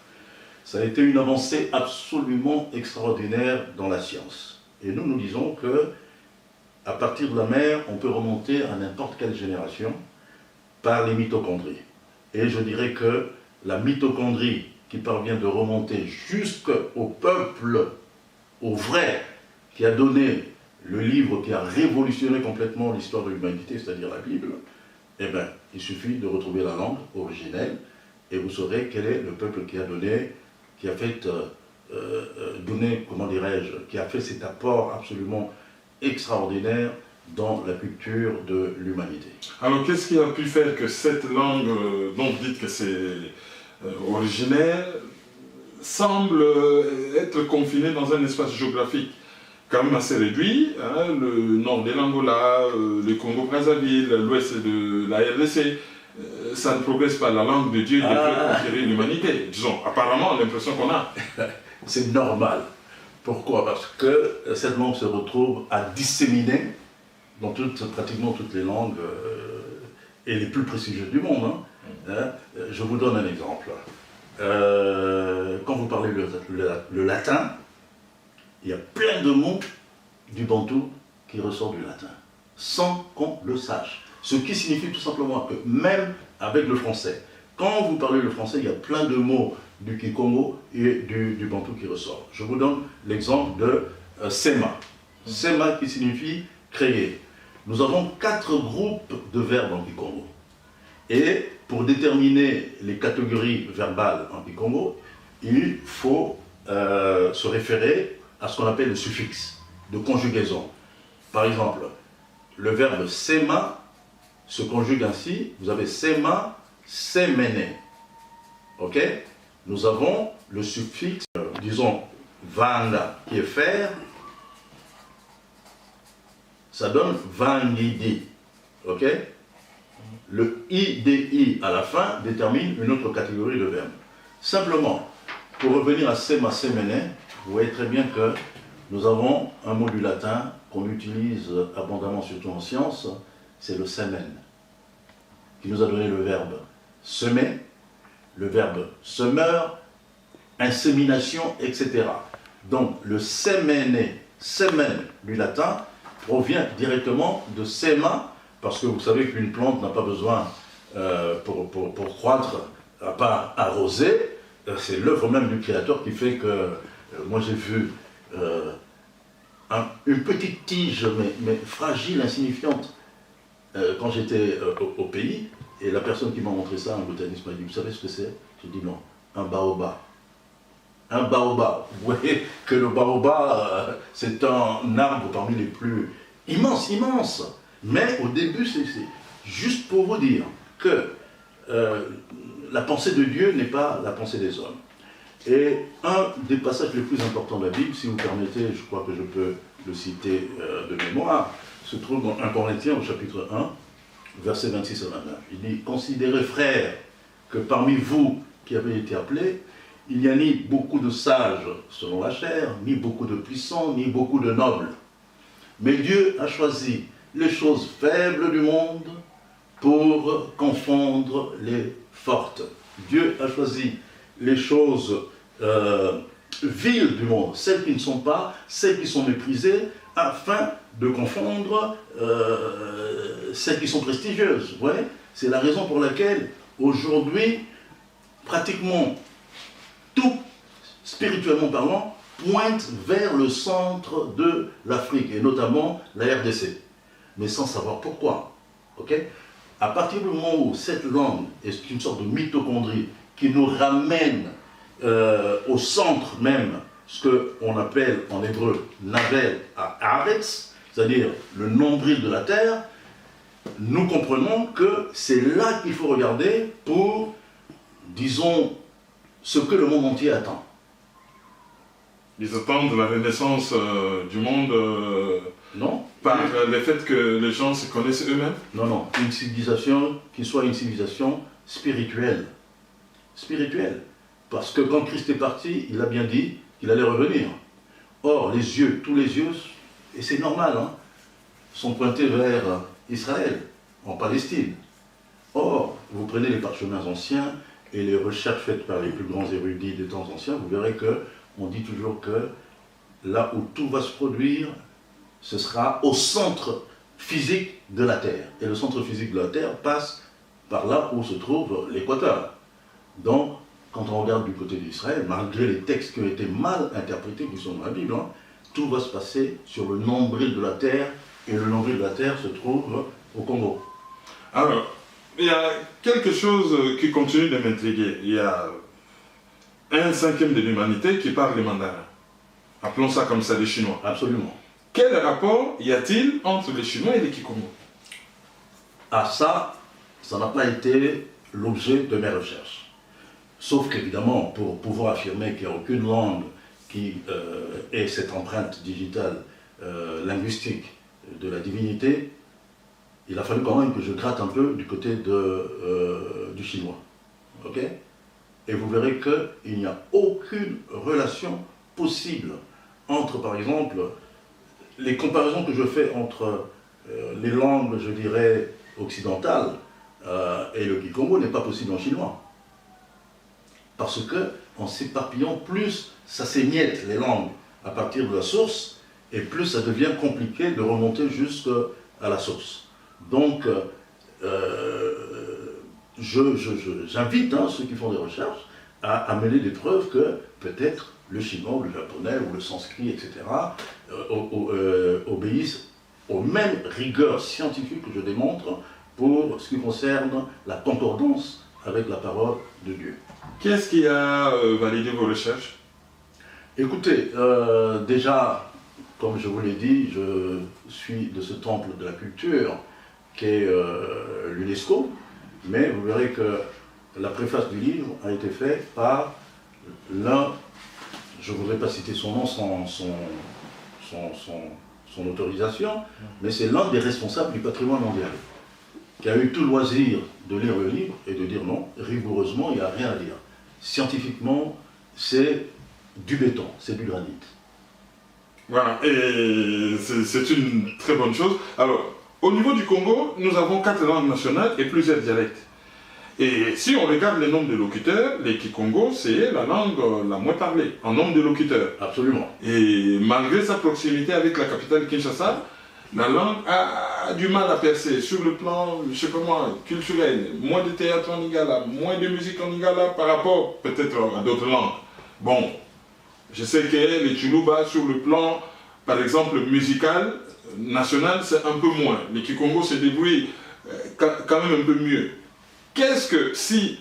ça a été une avancée absolument extraordinaire dans la science. Et nous disons que à partir de la mère, on peut remonter à n'importe quelle génération par les mitochondries. Et je dirais que la mitochondrie qui parvient de remonter jusqu'au peuple, au vrai, qui a donné le livre qui a révolutionné complètement l'histoire de l'humanité, c'est-à-dire la Bible, eh bien, il suffit de retrouver la langue originelle et vous saurez quel est le peuple qui a donné, qui a fait comment dirais-je, qui a fait cet apport absolument extraordinaire dans la culture de l'humanité. Alors, qu'est-ce qui a pu faire que cette langue, dont vous dites que c'est originelle, semble être confinée dans un espace géographique quand même assez réduit, hein, le nord de l'Angola, le Congo-Brazzaville, l'ouest de la RDC, ça ne progresse pas. La langue de Dieu devrait conquérir l'humanité. Disons, apparemment, l'impression qu'on a. C'est normal. Pourquoi? Parce que cette langue se retrouve à disséminer dans pratiquement toutes les langues et les plus prestigieuses du monde. Je vous donne un exemple. Quand vous parlez le latin, il y a plein de mots du bantou qui ressortent du latin, sans qu'on le sache. Ce qui signifie tout simplement que même avec le français, quand vous parlez le français, il y a plein de mots du Kikongo et du bantou qui ressortent. Je vous donne l'exemple de Sema. Sema qui signifie créer. Nous avons 4 groupes de verbes en Kikongo. Et pour déterminer les catégories verbales en Kikongo, il faut se référer à ce qu'on appelle le suffixe de conjugaison. Par exemple, le verbe sema se conjugue ainsi. Vous avez sema, semene. Ok? Nous avons le suffixe, disons, vanga, qui est faire. Ça donne vangidi. Ok? Le IDI à la fin détermine une autre catégorie de verbes. Simplement, pour revenir à sema, semene, vous voyez très bien que nous avons un mot du latin qu'on utilise abondamment, surtout en sciences, c'est le semen, qui nous a donné le verbe semer, le verbe semeur, insémination, etc. Donc le semene, semen du latin, provient directement de sema, parce que vous savez qu'une plante n'a pas besoin, pour croître, à part arroser, c'est l'œuvre même du Créateur qui fait que, moi j'ai vu une petite tige, mais fragile, insignifiante, quand j'étais au pays, et la personne qui m'a montré ça, un botaniste, m'a dit, vous savez ce que c'est? J'ai dit non, un baobab. Un baobab. Vous voyez que le baobab, c'est un arbre parmi les plus immenses. Mais au début, c'est juste pour vous dire que la pensée de Dieu n'est pas la pensée des hommes. Et un des passages les plus importants de la Bible, si vous permettez, je crois que je peux le citer de mémoire, se trouve dans 1 Corinthiens au chapitre 1, versets 26 à 29. Il dit « Considérez, frères, que parmi vous qui avez été appelés, il n'y a ni beaucoup de sages selon la chair, ni beaucoup de puissants, ni beaucoup de nobles. Mais Dieu a choisi les choses faibles du monde pour confondre les fortes. Dieu a choisi les choses viles du monde, celles qui ne sont pas, celles qui sont méprisées, afin de confondre celles qui sont prestigieuses. Vous voyez? C'est la raison pour laquelle, aujourd'hui, pratiquement tout, spirituellement parlant, pointe vers le centre de l'Afrique, et notamment la RDC, mais sans savoir pourquoi. Okay? À partir du moment où cette langue est une sorte de mitochondrie qui nous ramène au centre même, ce qu'on appelle en hébreu Navel à Aretz, c'est-à-dire le nombril de la terre, nous comprenons que c'est là qu'il faut regarder pour, disons, ce que le monde entier attend. Ils attendent la renaissance du monde Non. par le fait que les gens se connaissent eux-mêmes? Non, non. Une civilisation qui soit une civilisation spirituelle. Spirituelle. Parce que quand Christ est parti, il a bien dit qu'il allait revenir. Or, les yeux, tous les yeux, et c'est normal, hein, sont pointés vers Israël, en Palestine. Or, vous prenez les parchemins anciens et les recherches faites par les plus grands érudits des temps anciens, vous verrez qu'on dit toujours que là où tout va se produire, ce sera au centre physique de la Terre. Et le centre physique de la Terre passe par là où se trouve l'équateur. Donc, quand on regarde du côté d'Israël, malgré les textes qui ont été mal interprétés, qui sont dans la Bible, hein, tout va se passer sur le nombril de la Terre, et le nombril de la Terre se trouve au Congo. Alors, il y a quelque chose qui continue de m'intriguer. Il y a 1/5 de l'humanité qui parle le mandarin. Appelons ça comme ça, les Chinois. Absolument. Quel rapport y a-t-il entre les Chinois et les Kikongo? Ah ça n'a pas été l'objet de mes recherches. Sauf qu'évidemment, pour pouvoir affirmer qu'il n'y a aucune langue qui ait cette empreinte digitale, linguistique de la divinité, il a fallu quand même que je gratte un peu du côté du chinois. Ok? Et vous verrez qu'il n'y a aucune relation possible entre, par exemple, les comparaisons que je fais entre les langues, je dirais, occidentales et le Kikongo n'est pas possible en chinois. Parce que, en s'éparpillant, plus ça s'émiette les langues à partir de la source, et plus ça devient compliqué de remonter jusqu'à la source. Donc, j'invite ceux qui font des recherches à amener des preuves que peut-être le chinois, ou le japonais, ou le sanskrit, etc., obéissent aux mêmes rigueurs scientifiques que je démontre pour ce qui concerne la concordance avec la parole de Dieu. Qu'est-ce qui a validé vos recherches? Écoutez, déjà, comme je vous l'ai dit, je suis de ce temple de la culture qu'est l'UNESCO, mais vous verrez que la préface du livre a été faite par l'un, je ne voudrais pas citer son nom sans son autorisation, mais c'est l'un des responsables du patrimoine mondial, qui a eu tout loisir de lire le livre et de dire non, rigoureusement, il n'y a rien à dire. Scientifiquement, c'est du béton, c'est du granit. Voilà, et c'est une très bonne chose. Alors, au niveau du Congo, nous avons 4 langues nationales et plusieurs dialectes. Et si on regarde le nombre de locuteurs, les Kikongo, c'est la langue la moins parlée, en nombre de locuteurs. Absolument. Et malgré sa proximité avec la capitale Kinshasa, la langue a du mal à percer sur le plan, je sais pas moi, culturel. Moins de théâtre en lingala, moins de musique en lingala par rapport peut-être à d'autres langues. Bon, je sais que les Tchoulouba, sur le plan, par exemple, musical, national, c'est un peu moins. Les Kikongo se débrouillent quand même un peu mieux. Qu'est-ce que, si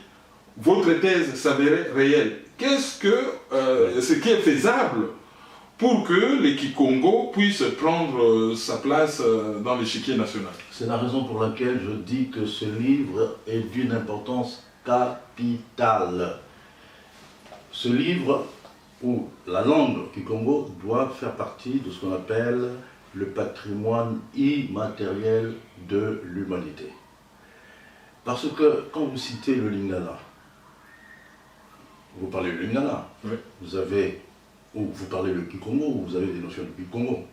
votre thèse s'avérait réelle, ce qui est faisable pour que les Kikongo puissent prendre sa place dans l'échiquier national? C'est la raison pour laquelle je dis que ce livre est d'une importance capitale. Ce livre, où la langue Kikongo doit faire partie de ce qu'on appelle le patrimoine immatériel de l'humanité. Parce que quand vous citez le lingala, vous parlez le lingala, oui. Vous parlez le Kikongo, vous avez des notions de Kikongo.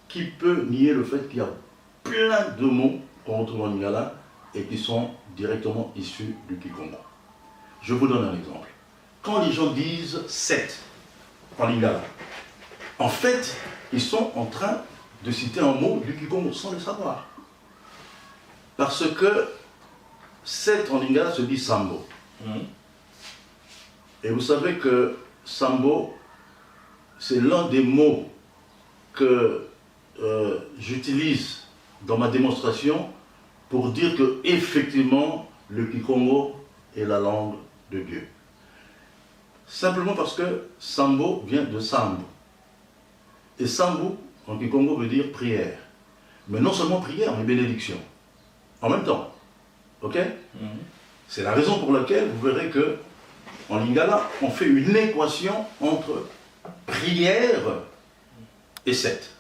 Qui peut nier le fait qu'il y a plein de mots qu'on retrouve en lingala et qui sont directement issus du Kikongo? Je vous donne un exemple. Quand les gens disent 7 en lingala, en fait, ils sont en train de citer un mot du Kikongo sans le savoir. Parce que 7 en lingala se dit sambo. Et vous savez que sambo, c'est l'un des mots que j'utilise dans ma démonstration pour dire que effectivement le Kikongo est la langue de Dieu. Simplement parce que Sambo vient de Sambo. Et Sambo, en Kikongo, veut dire prière. Mais non seulement prière, mais bénédiction. En même temps. Ok? C'est la raison pour laquelle vous verrez que, en Lingala, on fait une équation entre prière et 7.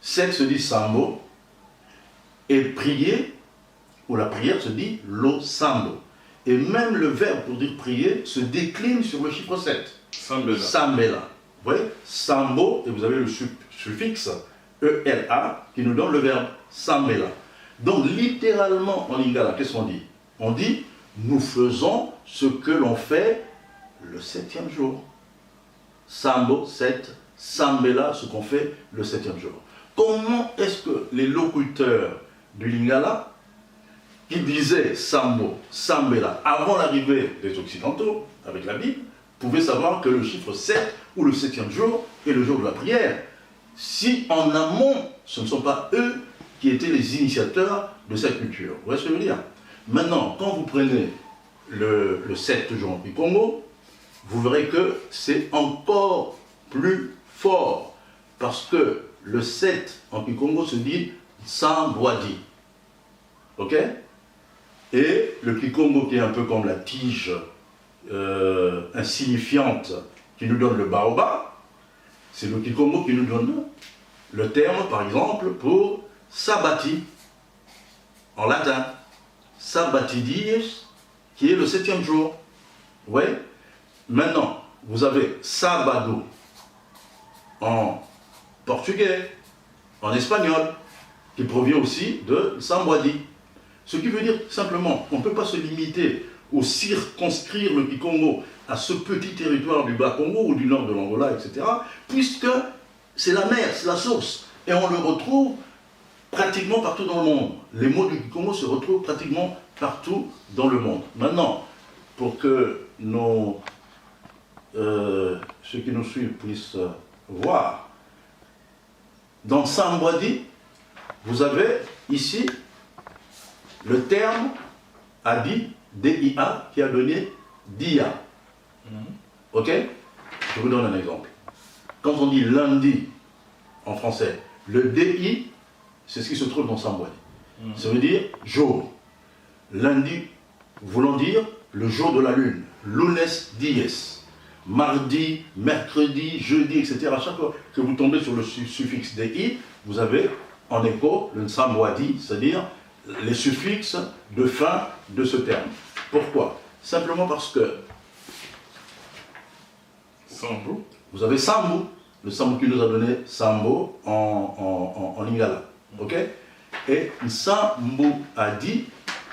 7 se dit Sambo, et prier, ou la prière se dit Lo Sambo. Et même le verbe pour dire prier se décline sur le chiffre 7. Sambela. Sambela. Vous voyez? Sambo, et vous avez le suffixe ELA qui nous donne le verbe Sambela. Donc littéralement en Lingala, qu'est-ce qu'on dit? On dit nous faisons ce que l'on fait le 7e jour. Sambo, 7, Sambela, ce qu'on fait le 7e jour. Comment est-ce que les locuteurs du Lingala, qui disaient Sambo, Sambela, avant l'arrivée des Occidentaux, avec la Bible, pouvaient savoir que le chiffre 7 ou le 7e jour est le jour de la prière, si en amont, ce ne sont pas eux qui étaient les initiateurs de cette culture. Vous voyez ce que je veux dire? Maintenant, quand vous prenez le 7 toujours en Kikongo, vous verrez que c'est encore plus fort, parce que le 7 en Kikongo se dit Sambwadi. Ok? Et le Kikongo qui est un peu comme la tige insignifiante qui nous donne le baobab, c'est le Kikongo qui nous donne le terme, par exemple, pour Sabati, en latin. Sabatidies, qui est le 7e jour. Vous voyez? Maintenant, vous avez Sabado en portugais, en espagnol, qui provient aussi de Sambwadi. Ce qui veut dire simplement qu'on ne peut pas se limiter ou circonscrire le Kikongo à ce petit territoire du Bas-Congo ou du nord de l'Angola, etc., puisque c'est la mer, c'est la source, et on le retrouve pratiquement partout dans le monde. Les mots du Kikongo se retrouvent pratiquement partout dans le monde. Maintenant, pour que ceux qui nous suivent puissent voir, dans Sambwadi, vous avez ici le terme Adi, D-I-A, qui a donné Dia. Ok? Je vous donne un exemple. Quand on dit lundi en français, le DI, c'est ce qui se trouve dans Sambwadi. Ça veut dire jour. Lundi, voulant dire le jour de la lune. Lunes dies. Mardi, mercredi, jeudi, etc. À chaque fois que vous tombez sur le suffixe DI, vous avez en écho le Sambwadi, c'est-à-dire les suffixes de fin de ce terme. Pourquoi? Simplement parce que Sambo. vous avez Sambo, le Sambo qui nous a donné Sambo en Lingala. Ok? Et Sambo Adi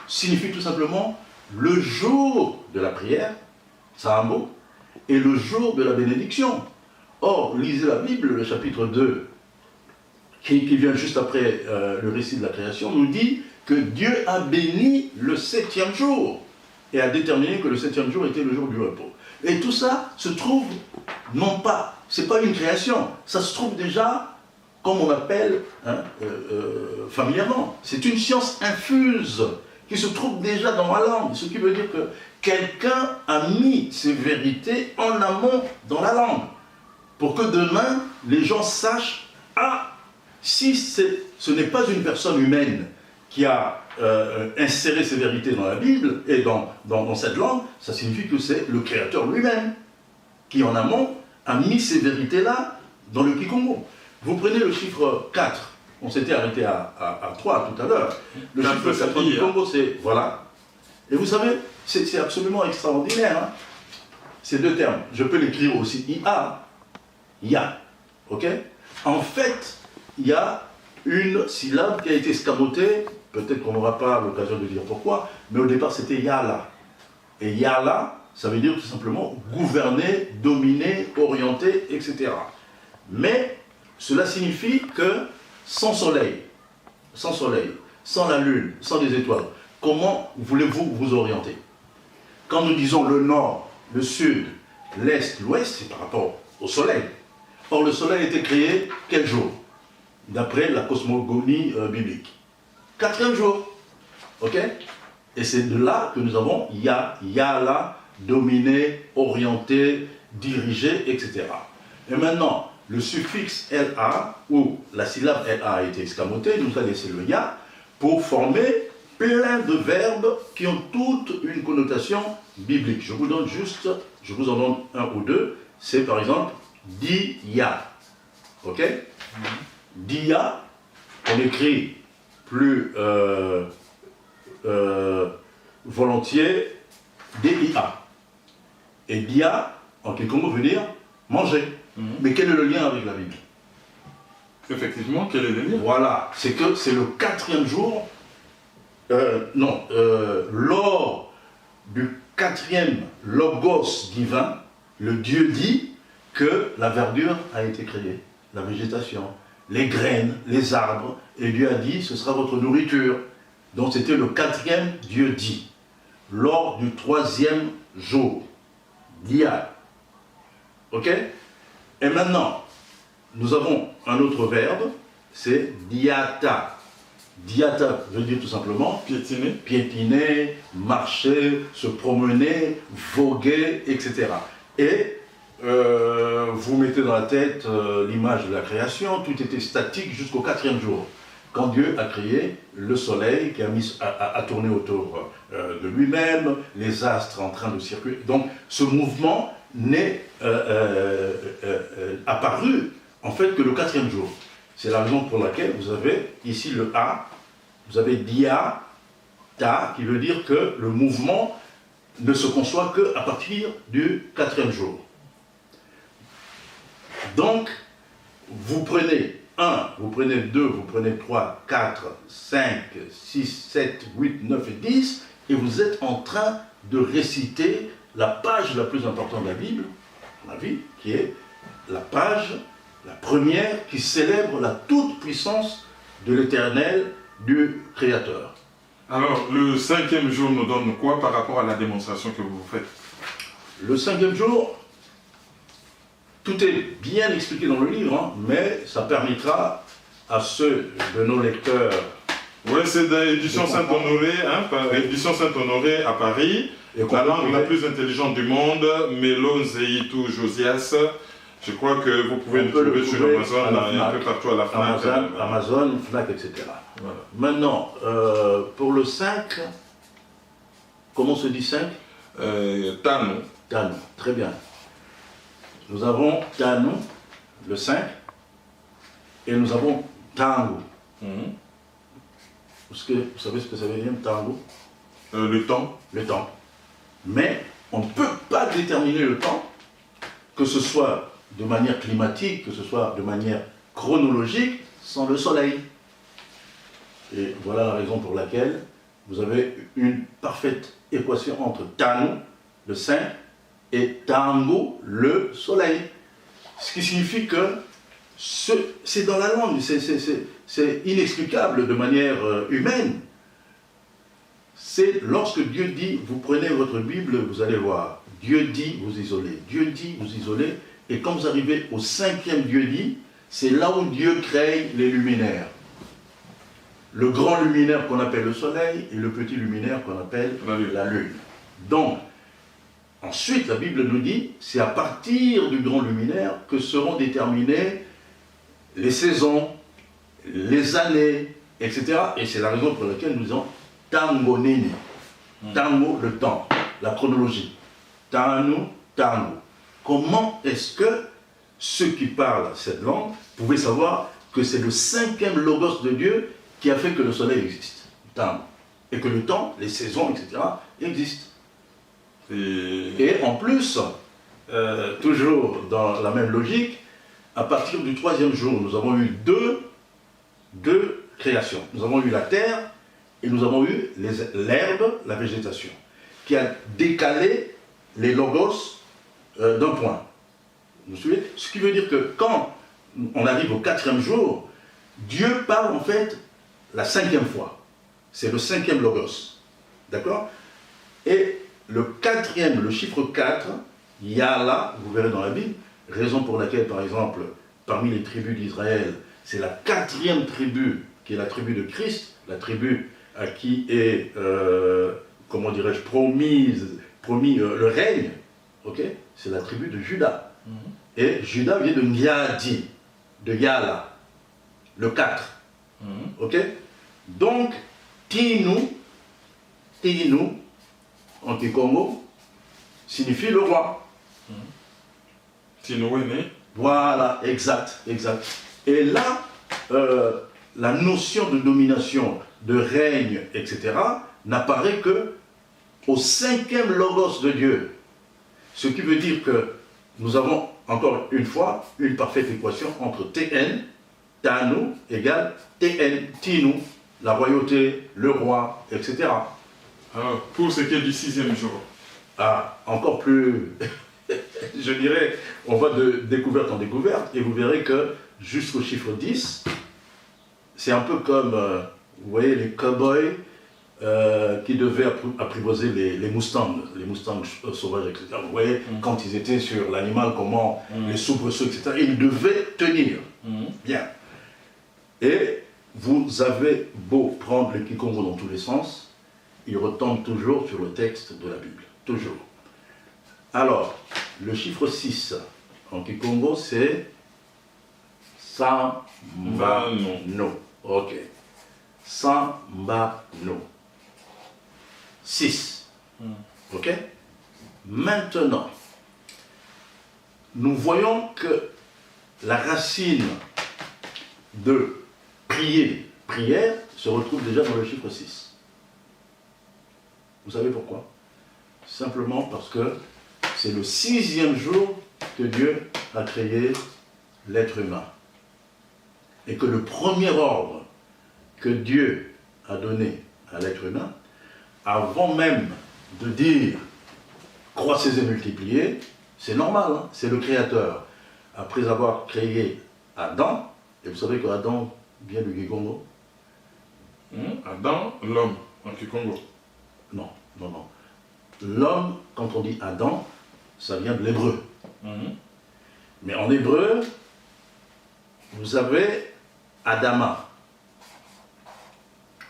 signifie tout simplement le jour de la prière, Sambo, et le jour de la bénédiction. Or, lisez la Bible, le chapitre 2, qui vient juste après le récit de la création, nous dit que Dieu a béni le 7e jour et a déterminé que le 7e jour était le jour du repos. Et tout ça se trouve, non pas, c'est pas une création, ça se trouve déjà, comme on appelle familièrement, c'est une science infuse qui se trouve déjà dans la langue, ce qui veut dire que quelqu'un a mis ces vérités en amont dans la langue, pour que demain, les gens sachent, ah, si ce n'est pas une personne humaine qui a inséré ces vérités dans la Bible et dans cette langue, ça signifie que c'est le Créateur lui-même qui, en amont, a mis ces vérités-là dans le Kikongo. Vous prenez le chiffre 4, on s'était arrêté à 3 tout à l'heure. Le chiffre 4 du Kikongo, c'est voilà. Et vous savez, c'est absolument extraordinaire. Hein, ces deux termes. Je peux l'écrire aussi IA, Ya. Ok? En fait, il y a une syllabe qui a été escamotée, peut-être qu'on n'aura pas l'occasion de dire pourquoi, mais au départ c'était Yala. Et Yala, ça veut dire tout simplement gouverner, dominer, orienter, etc. Mais cela signifie que sans soleil, sans la lune, sans les étoiles, comment voulez-vous vous orienter? Quand nous disons le nord, le sud, l'est, l'ouest, c'est par rapport au soleil. Or le soleil a été créé quel jour? D'après la cosmogonie biblique. 4e jour. Ok? Et c'est de là que nous avons Yala dominer, orienter, diriger, etc. Et maintenant, le suffixe LA, ou la syllabe LA a été escamotée, il nous a laissé le ya, pour former plein de verbes qui ont toute une connotation biblique. Je vous donne juste, je vous en donne un ou deux. C'est par exemple dia. Ok? Dia, on écrit plus volontiers dia. Et dia, en quelques mots, veut dire manger. Mais quel est le lien avec la Bible? Effectivement, quel est le lien? Voilà, c'est que c'est le 4e jour, lors du 4e logos divin, le Dieu dit que la verdure a été créée, la végétation, les graines, les arbres, et Dieu a dit ce sera votre nourriture. Donc c'était le 4e Dieu dit, lors du 3e jour, dia. Ok? Et maintenant, nous avons un autre verbe, c'est diata. Diata veut dire tout simplement piétiner, piétiner, marcher, se promener, voguer, etc. Et vous mettez dans la tête l'image de la création, tout était statique jusqu'au 4e jour. Quand Dieu a créé le soleil qui a mis à tourner autour de lui-même, les astres en train de circuler. Donc ce mouvement n'est apparu en fait que le 4e jour. C'est la raison pour laquelle vous avez ici le A, vous avez dia, ta, qui veut dire que le mouvement ne se conçoit qu'à partir du 4e jour. Donc, vous prenez 1, vous prenez 2, vous prenez 3, 4, 5, 6, 7, 8, 9 et 10, et vous êtes en train de réciter la page la plus importante de la Bible, à mon avis, qui est la page, la première, qui célèbre la toute-puissance de l'Éternel, du Créateur. Alors, le 5e jour nous donne quoi par rapport à la démonstration que vous faites? Le 5e jour, tout est bien expliqué dans le livre, hein, mais ça permettra à ceux de nos lecteurs... Oui, c'est dans l'édition Saint-Honoré, édition Saint-Honoré à Paris, la langue la plus intelligente du monde, Melo Nzeitou Josias. Je crois que vous pouvez le trouver sur Amazon et un peu partout à la FNAC. Amazon, FNAC, etc. Voilà. Maintenant, pour le 5, comment se dit 5? Tano. Tano, très bien. Nous avons Tano, le 5, et nous avons Tango. Parce que, vous savez ce que ça veut dire, Tango? Le temps. Le temps. Mais on ne peut pas déterminer le temps, que ce soit de manière climatique, que ce soit de manière chronologique, sans le soleil. Et voilà la raison pour laquelle vous avez une parfaite équation entre Tano, le 5, et Tango, le soleil. Ce qui signifie que c'est dans la langue, c'est inexplicable de manière humaine. C'est lorsque Dieu dit, vous prenez votre Bible, vous allez voir, Dieu dit, vous isolez, Dieu dit, vous isolez, et quand vous arrivez au 5e Dieu dit, c'est là où Dieu crée les luminaires. Le grand luminaire qu'on appelle le soleil et le petit luminaire qu'on appelle la lune. Donc, ensuite, la Bible nous dit, c'est à partir du grand luminaire que seront déterminées les saisons, les années, etc. Et c'est la raison pour laquelle nous disons Tango Nini. Tango, le temps, la chronologie. Tano, Tango. Comment est-ce que ceux qui parlent cette langue pouvaient savoir que c'est le 5e logos de Dieu qui a fait que le soleil existe, Tango, et que le temps, les saisons, etc. existent. Et en plus, toujours dans la même logique, à partir du 3e jour, nous avons eu deux créations. Nous avons eu la terre et nous avons eu l'herbe, la végétation, qui a décalé les logos d'un point. Vous me suivez? Ce qui veut dire que quand on arrive au 4e jour, Dieu parle en fait la 5e fois. C'est le 5e logos. D'accord? Et le 4e, le chiffre 4, Yala, vous verrez dans la Bible, raison pour laquelle, par exemple, parmi les tribus d'Israël, c'est la 4e tribu, qui est la tribu de Christ, la tribu à qui est, comment dirais-je, promis le règne, ok, c'est la tribu de Juda. Et Juda vient de Ngiadi, de Yala, le 4. Ok? Donc, Tinu, en Kikongo, signifie le roi. Tinouéné. Voilà, exact. Et là, la notion de domination, de règne, etc., n'apparaît que au 5e logos de Dieu. Ce qui veut dire que nous avons, encore une fois, une parfaite équation entre TN, Tanu, égale TN, Tinu, la royauté, le roi, etc. Alors, pour ce qui est du 6e jour. Ah, encore plus, je dirais, on va de découverte en découverte, et vous verrez que jusqu'au chiffre 10, c'est un peu comme, vous voyez, les cow-boys qui devaient apprivoiser les Mustangs sauvages, etc. Vous voyez, quand ils étaient sur l'animal, comment les soubresauts, etc. Et ils devaient tenir. Bien. Et vous avez beau prendre le Kikongo dans tous les sens, il retombe toujours sur le texte de la Bible. Toujours. Alors, le chiffre 6 en Kikongo, c'est Sambano. Ok. Sambano. 6. Ok? Maintenant, nous voyons que la racine de prier, prière, se retrouve déjà dans le chiffre 6. Vous savez pourquoi? Simplement parce que c'est le 6e jour que Dieu a créé l'être humain. Et que le premier ordre que Dieu a donné à l'être humain, avant même de dire croissez et multipliez, c'est normal, hein, c'est le Créateur. Après avoir créé Adam, et vous savez que Adam vient du Kikongo. Adam, l'homme, en Kikongo. Non. L'homme, quand on dit Adam, ça vient de l'hébreu. Mais en hébreu, vous avez Adama.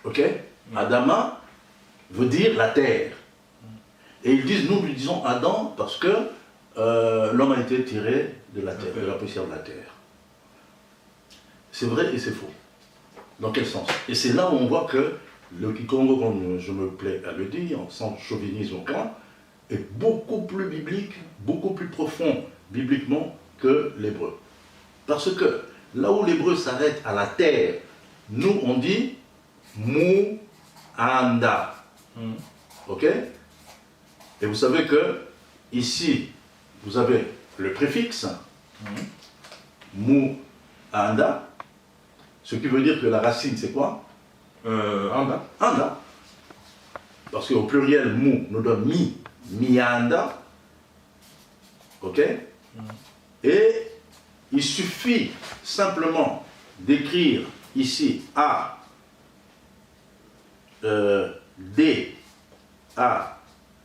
Ok? Adama veut dire la terre. Et ils disent, nous lui disons Adam parce que l'homme a été tiré de la terre, de la poussière de la terre. C'est vrai et c'est faux. Dans quel sens? Et c'est là où on voit que le Kikongo, comme je me plais à le dire, sans chauvinisme aucun, est beaucoup plus biblique, beaucoup plus profond bibliquement que l'hébreu. Parce que là où l'hébreu s'arrête à la terre, nous on dit Mu Anda. Ok? Et vous savez que ici, vous avez le préfixe Mu Anda, ce qui veut dire que la racine c'est quoi? Anda. Anda. Parce qu'au pluriel Mu nous donne Mianda. Ok? Et il suffit simplement d'écrire ici A, D, A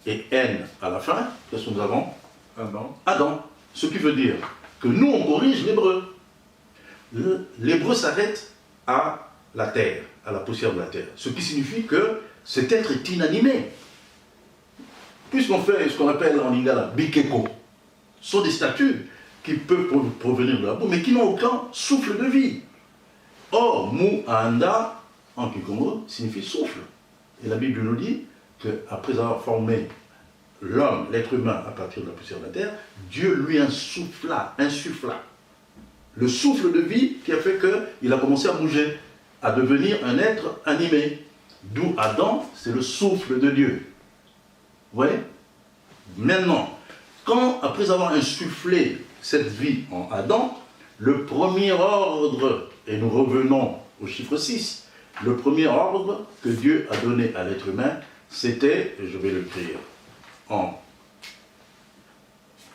et N à la fin. Qu'est-ce que nous avons? Adam. Ce qui veut dire que nous, on corrige l'hébreu. L'hébreu s'arrête à la terre, à la poussière de la terre. Ce qui signifie que cet être est inanimé. Puisqu'on fait ce qu'on appelle en lingala bikeko, ce sont des statues qui peuvent provenir de la boue, mais qui n'ont aucun souffle de vie. Or, Mu Anda, en Kikongo, signifie souffle. Et la Bible nous dit qu'après avoir formé l'homme, l'être humain, à partir de la poussière de la terre, Dieu lui insuffla le souffle de vie qui a fait qu'il a commencé à bouger, à devenir un être animé. D'où Adam, c'est le souffle de Dieu. Vous voyez? Maintenant, quand, après avoir insufflé cette vie en Adam, le premier ordre, et nous revenons au chiffre 6, le premier ordre que Dieu a donné à l'être humain, c'était, et je vais l'écrire en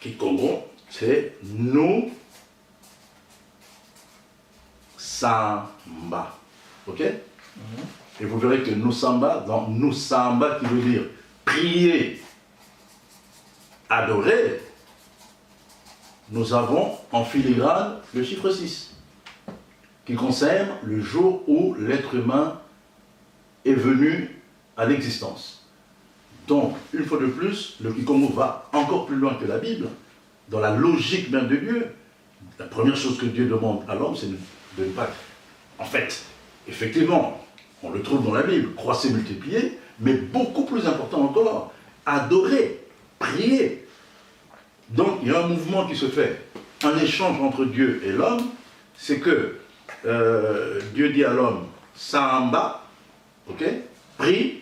Kikongo, c'est nous Samba. Ok? Et vous verrez que nous Samba, dans nous Samba qui veut dire prier, adorer, nous avons en filigrane le chiffre 6, qui concerne le jour où l'être humain est venu à l'existence. Donc, une fois de plus, le Kikongo va encore plus loin que la Bible, dans la logique même de Dieu. La première chose que Dieu demande à l'homme, c'est de ne pas... En fait, effectivement, on le trouve dans la Bible, croissez, multipliez, mais beaucoup plus important encore, adorer, prier. Donc, il y a un mouvement qui se fait, un échange entre Dieu et l'homme, c'est que Dieu dit à l'homme, Samba, ok, prie,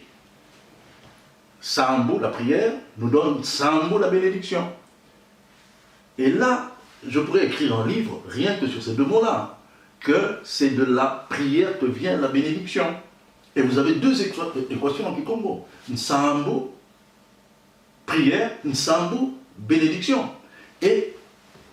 Sambo, la prière, nous donne Sambo, la bénédiction. Et là, je pourrais écrire un livre, rien que sur ces deux mots-là, que c'est de la prière que vient la bénédiction. Et vous avez deux équations en Kikongo. Nsambo, prière, Nsambo, bénédiction. Et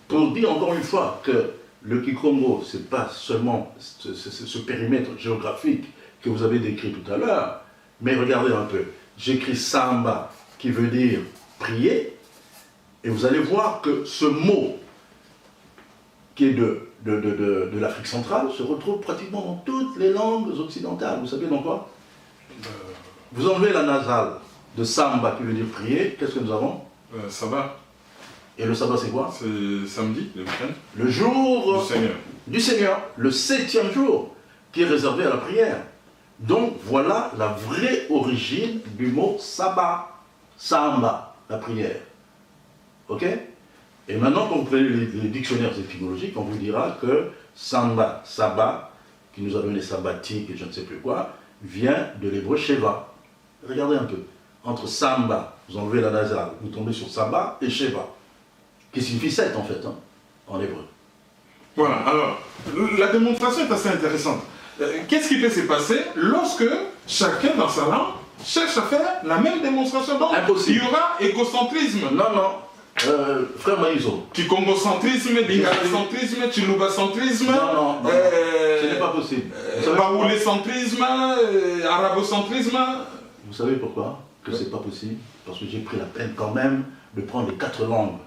pour dire encore une fois que le Kikongo, ce n'est pas seulement ce périmètre géographique que vous avez décrit tout à l'heure, mais regardez un peu. J'écris Samba, qui veut dire prier, et vous allez voir que ce mot, qui est de l'Afrique centrale, se retrouve pratiquement dans toutes les langues occidentales. Vous savez dans quoi? Vous enlevez la nasale de Samba, qui veut dire prier, qu'est-ce que nous avons? Sabbat. Et le sabbat, c'est quoi? C'est samedi, le week-end. Le jour du Seigneur. Le 7e jour, qui est réservé à la prière. Donc, voilà la vraie origine du mot sabbat. Samba, la prière. Ok? Et maintenant, quand vous prenez les dictionnaires étymologiques, on vous dira que samba, sabbat, qui nous a donné sabbatique et je ne sais plus quoi, vient de l'hébreu sheva. Regardez un peu. Entre samba, vous enlevez la nasale, vous tombez sur sabbat et sheva, qui signifie 7 en fait, hein, en hébreu. Voilà, alors, la démonstration est assez intéressante. Qu'est-ce qui peut se passer lorsque chacun dans sa langue cherche à faire la même démonstration? Donc, impossible. Il y aura égocentrisme. Non. Frère Maïso. Kikongocentrisme, lingala-centrisme, chiluba-centrisme. Non. Ce n'est pas possible. Baoulé-centrisme, arabo-centrisme. Vous savez pourquoi que ce n'est pas possible? Parce que j'ai pris la peine quand même de prendre les 4 langues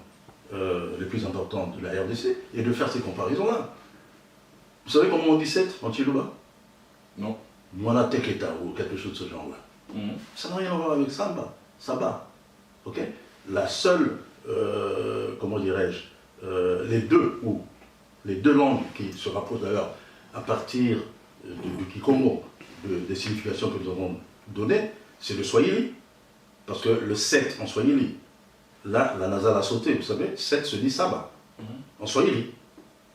les plus importantes de la RDC et de faire ces comparaisons-là. Vous savez comment on dit 7 en Chiluba? Non. Mwana Teketa ou quelque chose de ce genre-là. Ça n'a rien à voir avec Samba, Saba. Ok? La seule, comment dirais-je, les deux langues qui se rapprochent d'ailleurs à partir du Kikongo, des significations que nous avons données, c'est le Swahili. Parce que le 7 en Swahili, là, la nasale a sauté, vous savez, 7 se dit Saba, en Swahili.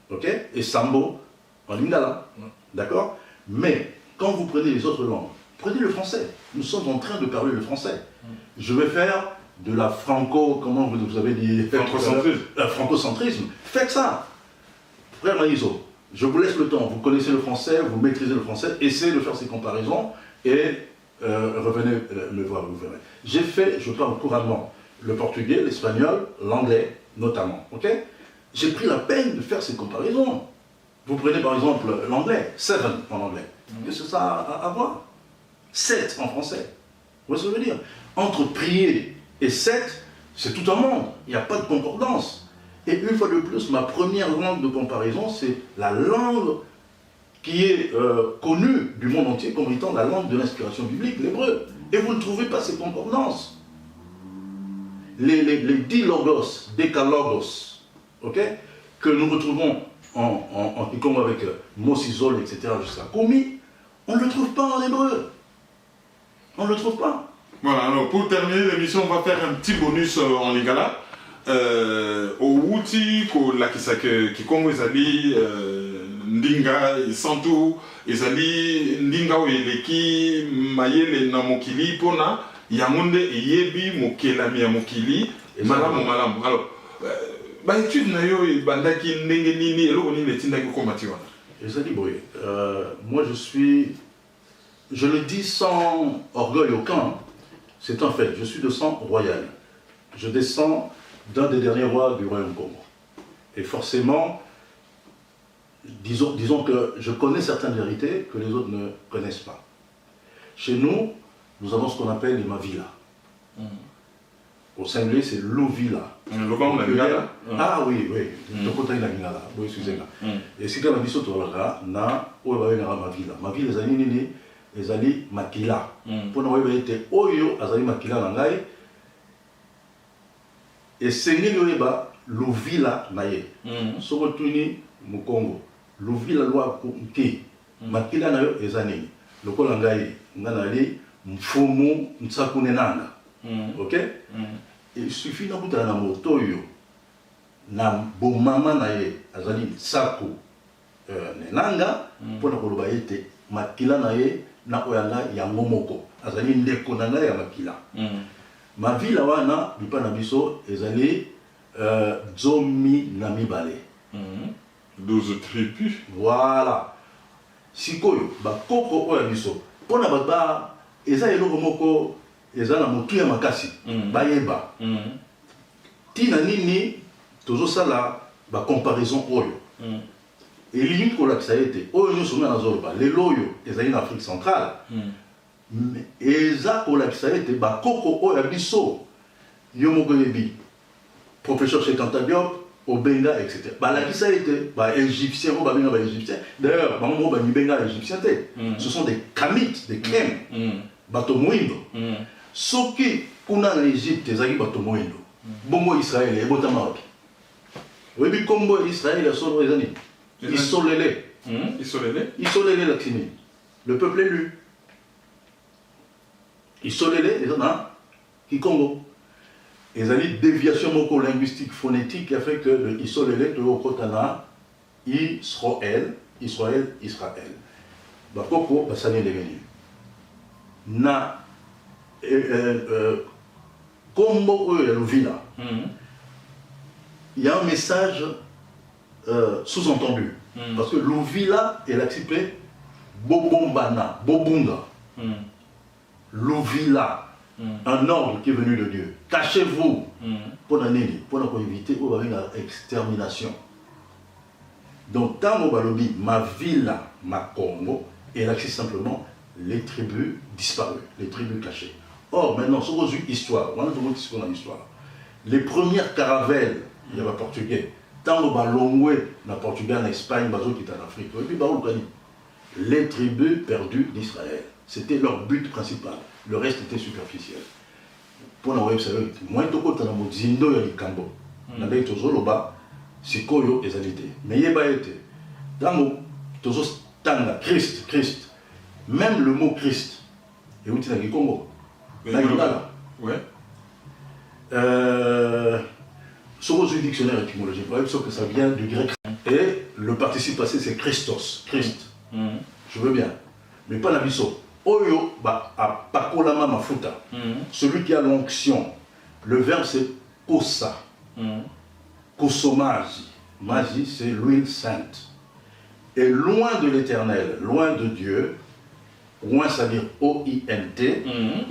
Ok? Et Sambo en Lingala. D'accord? Mais quand vous prenez les autres langues, prenez le français. Nous sommes en train de parler le français. Je vais faire de la comment vous avez dit? Francocentrisme. Francocentrisme. Faites ça. Frère Maïso, je vous laisse le temps. Vous connaissez le français, vous maîtrisez le français. Essayez de faire ces comparaisons et revenez me voir, vous verrez. Je parle couramment le portugais, l'espagnol, l'anglais notamment. Ok? J'ai pris la peine de faire ces comparaisons. Vous prenez par exemple l'anglais, 7 en anglais. Qu'est-ce que ça a à voir? 7 en français. Vous voyez ce que je veux dire? Entre prier et 7, c'est tout un monde. Il n'y a pas de concordance. Et une fois de plus, ma première langue de comparaison, c'est la langue qui est connue du monde entier comme étant la langue de l'inspiration biblique, l'hébreu. Et vous ne trouvez pas ces concordances. Les 10 logos, décalogos, okay, que nous retrouvons en Kikongo avec Mosizol, etc., jusqu'à Komi, on ne le trouve pas en hébreu. On ne le trouve pas. Voilà, alors pour terminer l'émission, on va faire un petit bonus en lingala. Au Wuti, ko lakisake Kikongo ezali ndinga santu ezali ndinga oyeleki mayele na mokili pona yangonde eyebi mokelami ya mokili malamu. Alors ba étude na yo bandaki ndenge nini eloko nini etindaki komati wana? Ezali boye. Moi je le dis sans orgueil aucun, c'est un fait, je suis de sang royal. Je descends d'un des derniers rois du royaume Congo. Et forcément, disons que je connais certaines vérités que les autres ne connaissent pas. Chez nous, nous avons ce qu'on appelle les mavilas. Au singulier, c'est l'ovila. Ah oui. Oui, excusez-moi. Et si on a dit ça, on a mavila. Mavila, c'est nini ezali makila. Pour nous été oyo azali makila na ngai. Et sengeli oyeba lovila na ye. Soko tuni mukongo. Lovila lwa ki makila na yo ezanini. Lokola ngai nganali mfumu mtsakune nanga. OK? Il suffit na kutana na moto yo na bomama na ye azali tsako nenanga pour na koloba ete makila na ye na oyanga yango moko azali ndeko na ngai ya makila. Ma vila wana bipa na biso ezali zomi na mibale. 12 tribus. Voilà. Sikoyo bakoko oya biso pona baba eza eloko moko eza na motu ya makasi bayeba tina nini tozosala ba comparaison oyo elingi kolakisa ete oyo nyonso nga nazoloba lelo oyo ezali na Afrique centrale eza kolakisa ete bakoko oyo ya biso yo moko yebi professeur Cheikh Anta Diop Obenga, etc. Balakisa ete ba égyptiens ou ba égyptiens. D'ailleurs, ba mo ba benga égyptiens te. Ce sont des Kamites, des Kem. Bato moindo. Soki kuna na Égypte ezaki bato moindo. Bongo Israël e botama wapi. Webi kombo Israël ya solo ezani. Isolele. Isolele laksini. Le peuple élu. Isolele ezana Kikongo. Et ça dit déviation linguistique phonétique qui a fait que le isolélé de Okotana, Israël. Bakoko, ça n'est devenu. Na, comme le villa, il y a un message sous-entendu. Parce que le villa est l'accepté Bobombana, Bobunga. Le villa. Un ordre qui est venu de Dieu. Cachez-vous pour éviter l'extermination. Donc, dans mon balobi, ma ville, ma Congo, et là, c'est simplement les tribus disparues, les tribus cachées. Or, maintenant, sur une histoire, on a tout le monde histoire. Les premières caravelles, il y avait portugais. Tant au Balongwe, dans le Portugal, en Espagne, Bazo qui est en Afrique. Et puis, les tribus perdues d'Israël. C'était leur but principal. Le reste était superficiel. Pour la web, c'est moins de côté dans mon zindo et Likambo. Dans les tozoloba, c'est koyo et zanité. Mais il y a été. Dans mon tozos tanga, Christ. Même le mot Christ. Et où tu as dit Congo? Ouais. Sur le dictionnaire étymologique, sauf que ça vient du grec. Et le participe passé, c'est Christos. Christ. Je veux bien. Mais pas la biso. Oyo, a pakolama mafuta. Celui qui a l'onction. Le verbe c'est kosa. Kosomaji. Magie, c'est l'huile sainte. Et loin de l'éternel, loin de Dieu, loin, c'est-à-dire O-I-N-T,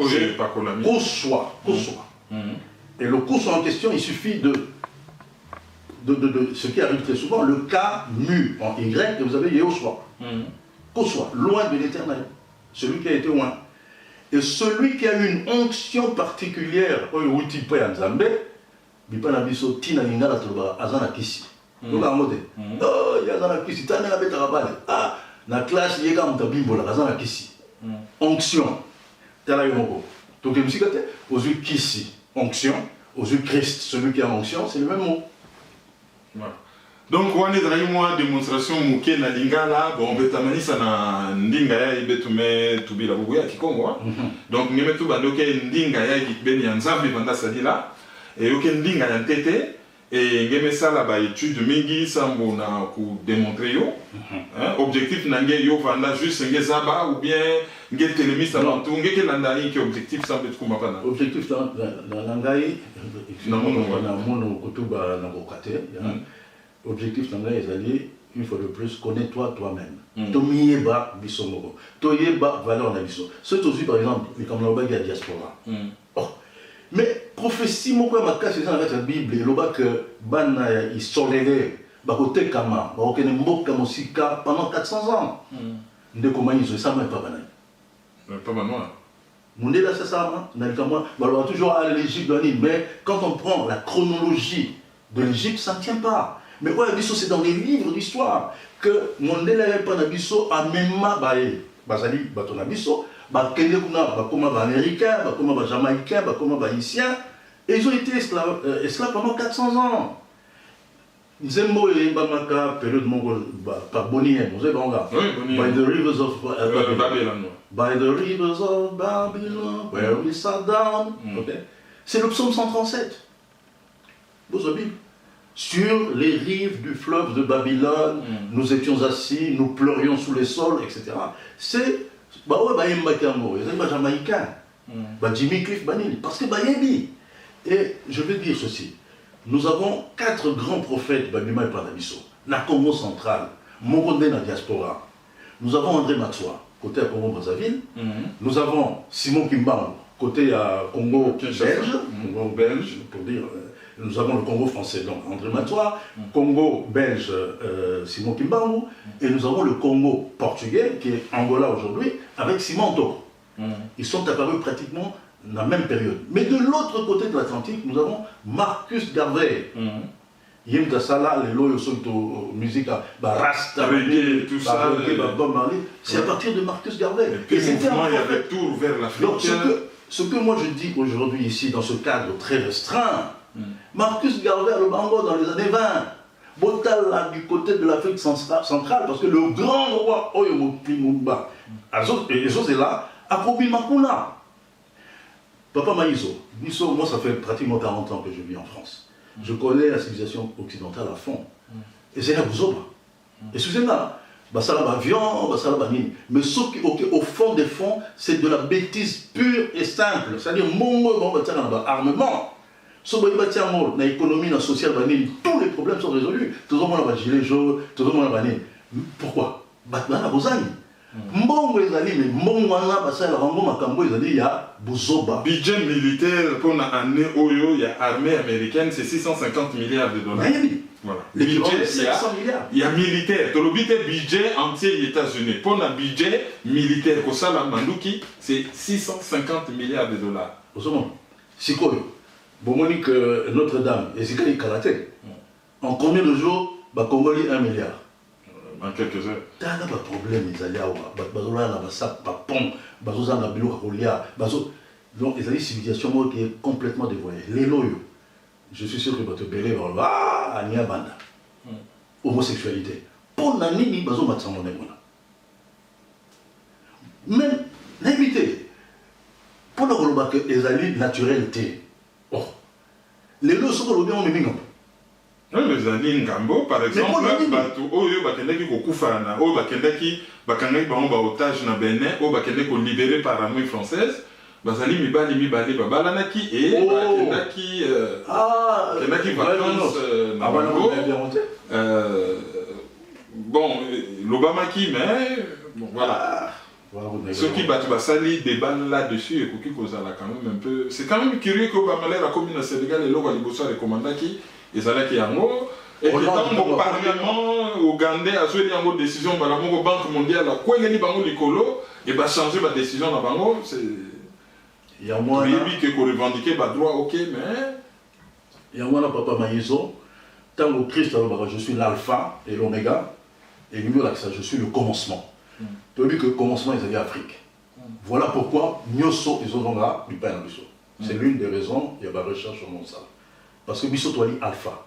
c'est Koswa. Et le Koswa en question, il suffit de ce qui arrive très souvent, le K mu en Y, et vous avez Yehoshua. Koswa, loin de l'éternel. Celui qui a été loin. Et celui qui a une onction particulière, onction. Onction, aux yeux Christ, celui qui a onction, c'est le même mot. Voilà. Donc on est dans une démonstration muke na lingala bon betamani sana ndinga ya ibetume tubila bubu ya Kikongo. Donc ngeme tu bandoke ndinga ya kibeni ya nzambe banda sadila et oke ndinga ya tete et ngeme sala ba étude mingi sambo na ku démontrer yo objectif nange yo vanda juste ngezaba ou bien nge telemisa na tu ngeke landa ki objectif sambe tukuma pana objectif na ngai na mono kutuba na bokate objectif dans les alliés, une fois de plus, connais-toi toi-même. Tomieba bisongo. Toyeba valeur na biso. C'est aussi par exemple, comme la bague à diaspora. Mais prophétie mo kwa makasi dans la Bible, le bas que bana isolé, ba kote kama, ba okene mboka mosika pendant 400 ans. Ndeko manizo ça même pas banani. Pas banani. Mondela c'est ça, on va toujours à l'Égypte, mais quand on prend la chronologie de l'Égypte, ça ne tient pas. Mais ouais, c'est dans les livres d'histoire que Mondela et Panabiso a même baé. bazali bato na biso bakende kuna bakoma baaméricain bakoma bajamaïcain bakoma bahaïtien et ils ont été esclaves pendant 400 ans. Nzembo eyembamaka période moko par Bonien, vous savez Bonga. By the rivers of Babylon. By the rivers of Babylon, where we sat down. Okay. C'est le psaume 137. Vous savez, sur les rives du fleuve de Babylone, nous étions assis, nous pleurions sous les sols, etc. C'est Jamaïcain, Jimmy Cliff Banini, parce que Bayebi. Et je vais dire ceci. Nous avons 4 grands prophètes, Babima et Panabiso, na Congo central, Mokonde na diaspora. Nous avons André Maxois, côté à Congo-Brazzaville. Nous avons Simon Kimbangu, côté à Congo-Belge, pour dire, nous avons le Congo français, donc André Maxois, Congo-Belge, Simon Kimbangu, et nous avons le Congo portugais, qui est Angola aujourd'hui, avec Simon Toko. Ils sont apparus pratiquement dans la même période. Mais de l'autre côté de l'Atlantique, nous avons Marcus Garvey. Yem Dassala, les loyaux sont musique, Rasta, tout ça. Bob Marley. C'est à partir de Marcus Garvey. Et c'était un retour vers l'Afrique. Donc ce que moi je dis aujourd'hui ici, dans ce cadre très restreint, Marcus Garvey a le Bango dans les années 20. Botala du côté de l'Afrique centrale, parce que le grand roi Oyomokli Mumba, et José là, a promis Makuna. Papa Maïso, moi ça fait pratiquement 40 ans que je vis en France. Je connais la civilisation occidentale à fond. Et c'est la Bouzoba. Excusez-moi, Basala Bavian, Basala Banini. Mais sauf qu'au fond des fonds, c'est de la bêtise pure et simple. C'est-à-dire, mon armement. Sauf que dans l'économie, dans le social, tous les problèmes sont résolus. Tout le monde a gilet jaune, tout le monde a banni. Pourquoi? Batman a besoin. Mbongo ezali mais mbongo wana basala rango makambo ezali ya buzoba. Budget militaire pour l'année Oyo, il y a armée américaine, c'est 650 milliards de dollars. Voilà. Les budget, 500 milliards. Il y a militaire. Le budget entier des États-Unis. Pour le budget militaire, au Salam Mandouki, c'est 650 milliards de dollars. Au second, c'est quoi? Bomoni que Notre-Dame, et c'est qu'il karaté. En combien de jours, Congolais 1 milliard? En quelques heures. Il y a un problème, ils allaient donc, ils ont une civilisation qui est complètement dévoyée. Les loyaux, je suis sûr que votre bélé va voir, Ania Banda. Homosexualité. Pour Nani, Bazo Matsamone. Même, n'invitez. Pour le Roloba, les alliés naturalité. Oh. Les loyaux sont le bien, on est bien. Oui, mais Zani Ngambo, par exemple, Oyo Bakendaki Kokufana, Oyo Bakendaki, Bakangaki Bango otage na Bénin, Oyo Bakendaki libéré par l'armée française, Bazali Mibali Babalanaki et Bakendaki vacances na Bango. Bon, l'Obamaki, mais bon, voilà. Ceux qui battent Basali débattent là-dessus et Koki Kozala quand même un peu. C'est quand même curieux que Obamale, la commune au Sénégal, et l'Oba Libosa recommandaki. Et ça là qui est en haut. Et que dans le Parlement ougandais a joué une décision par la Banque mondiale, quoi il y a des banques d'écolo, et va changer ma décision dans Bango. Il y a moins. Oui, que revendiquer le droit, ok, mais. Il y a moins Papa Maïso. Tant que Christ, je suis l'alpha et l'oméga, et lui, je suis le commencement. Tu as vu que le commencement, ils avaient Afrique. Voilà pourquoi Nyoso, ils ont là, du pain à Bisso. C'est l'une des raisons, il y a des recherches sur mon ça. Parce que Bisso Toali alpha.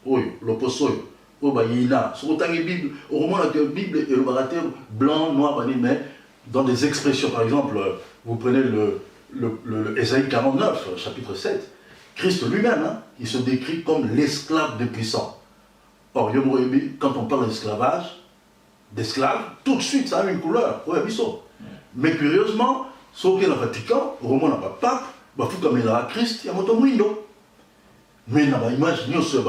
Oui, l'opposé. Oh, bah, il y a. Sur autant de Bible, au moment où la Bible est le barateur blanc, noir, mais dans des expressions, par exemple, vous prenez le Ésaïe 49, chapitre 7, Christ lui-même, hein, il se décrit comme l'esclave des puissants. Or, quand on parle d'esclave, tout de suite ça a une couleur. Ouais, Bisso. Mais curieusement, ce qui est le Vatican, au moment où on n'a pas de pape, il faut comme il y a Christ, il y a un window. Mais na image nyonso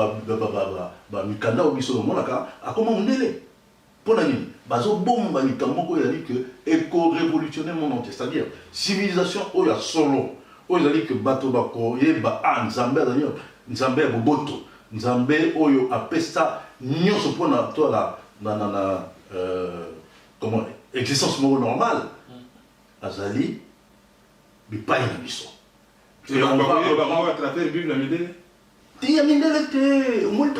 mikanda obiso monaka akoma ondele pona nini bazo bomba likambo ko yali que éco révolutionner mon entier, c'est-à-dire civilisation oya solo oyo yali que bato bako yeba nzambe azali nzambe boboto nzambe oyo apesa nyonso pona to la na comment existence normale azali bipai na biso. Et on va attraper la Bible à midi. Il y a au moins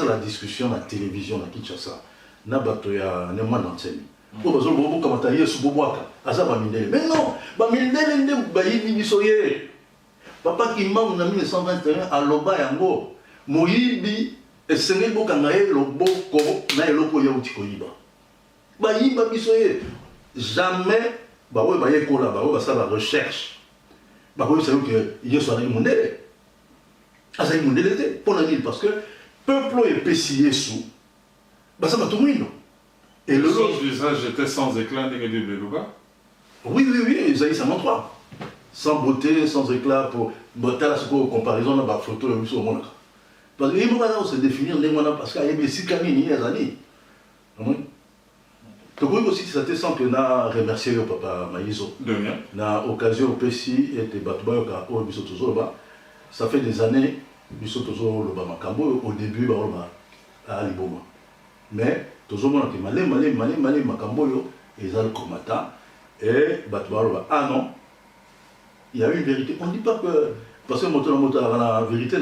la discussion à la télévision à Kinshasa. na bato ya Nemwana Nsemi. Po bazolo bobo kamata Yesu bobwaka aza ba mindele. Mais non, ba mindele nde bayibi biso ye. Papa Kimbangu na 1921 aloba yango moyibi esengeli bokanga ye loboko na eloko ya uti koyiba. Bayiba biso ye. Jamais bawe baye kola bawe basala recherche. Bawe sayo que Yesu azali mondele. Azali mondele te pona nini parce que peuple epesi Yesu basa batumwino. Et le son visage était sans éclat de Beluba. Oui, Isaïe 53. Sans beauté, sans éclat, pour la comparaison dans la photo de Misso Monaka. Parce qu'il faut se définir parce qu'il y a des sikami ni des années. Donc aussi, c'était sans que na remercier le papa Maïzo. De rien. Na occasion au Pessi et des Batouba au Misso Tozoba. Ça fait des années, Misso Tozo le Makambo, au début, à Aliboma. Mais, Tozomona qui malé Makambo, ils ont le comata. Et Batouba, ah non. Il y a une vérité. On ne dit pas que. Parce que moto a la vérité,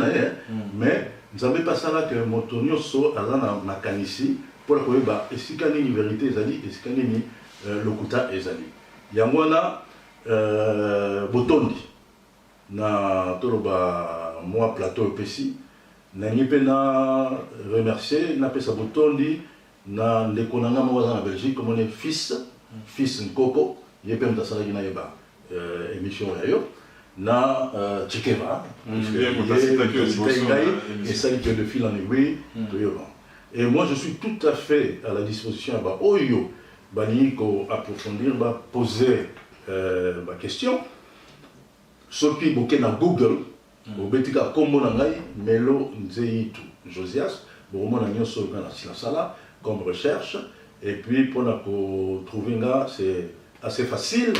mais nous n'avons pas ça là que Motonio so a la canisi pour la cohéba. Et si canini vérité, ezali, et si canini lokuta, ezali. Yangwana Botondi. Na toloba moi plateau pesi. Na nipe na remercier, na pesa Botondi, na lekonanga moza na Belgique, comme on est fils Nkoko, yepe mtasala gina yeba. Émission d'ailleurs, na Tchekeva, et ça qui est de fil en aiguille. Et moi je suis tout à fait à la disposition à Oyo, Baniko approfondir, poser ma question. Ce qui est dans Google, au Betika Kombo Nangai, Melo Nzeitu Josias, bon, comme recherche, et puis pour trouver là, c'est assez facile.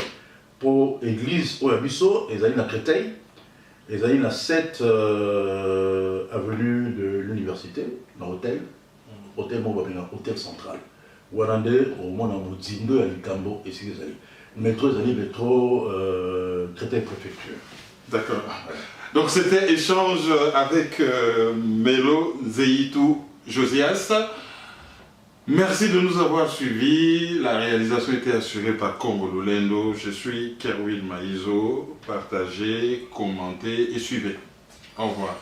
Pour l'église Oyabiso, ils allaient à Créteil, ils allaient à 7 avenue de l'université, dans l'hôtel, hôtel central. Où on a au moins un Moudzindo, à Likambo, et c'est les alliés. Métro, ils allaient métro Créteil préfecture. D'accord. Donc c'était échange avec Melo Nzeitu Josias. Merci de nous avoir suivis. La réalisation était assurée par Congo Lulendo. Je suis Kerwin Maïzo. Partagez, commentez et suivez. Au revoir.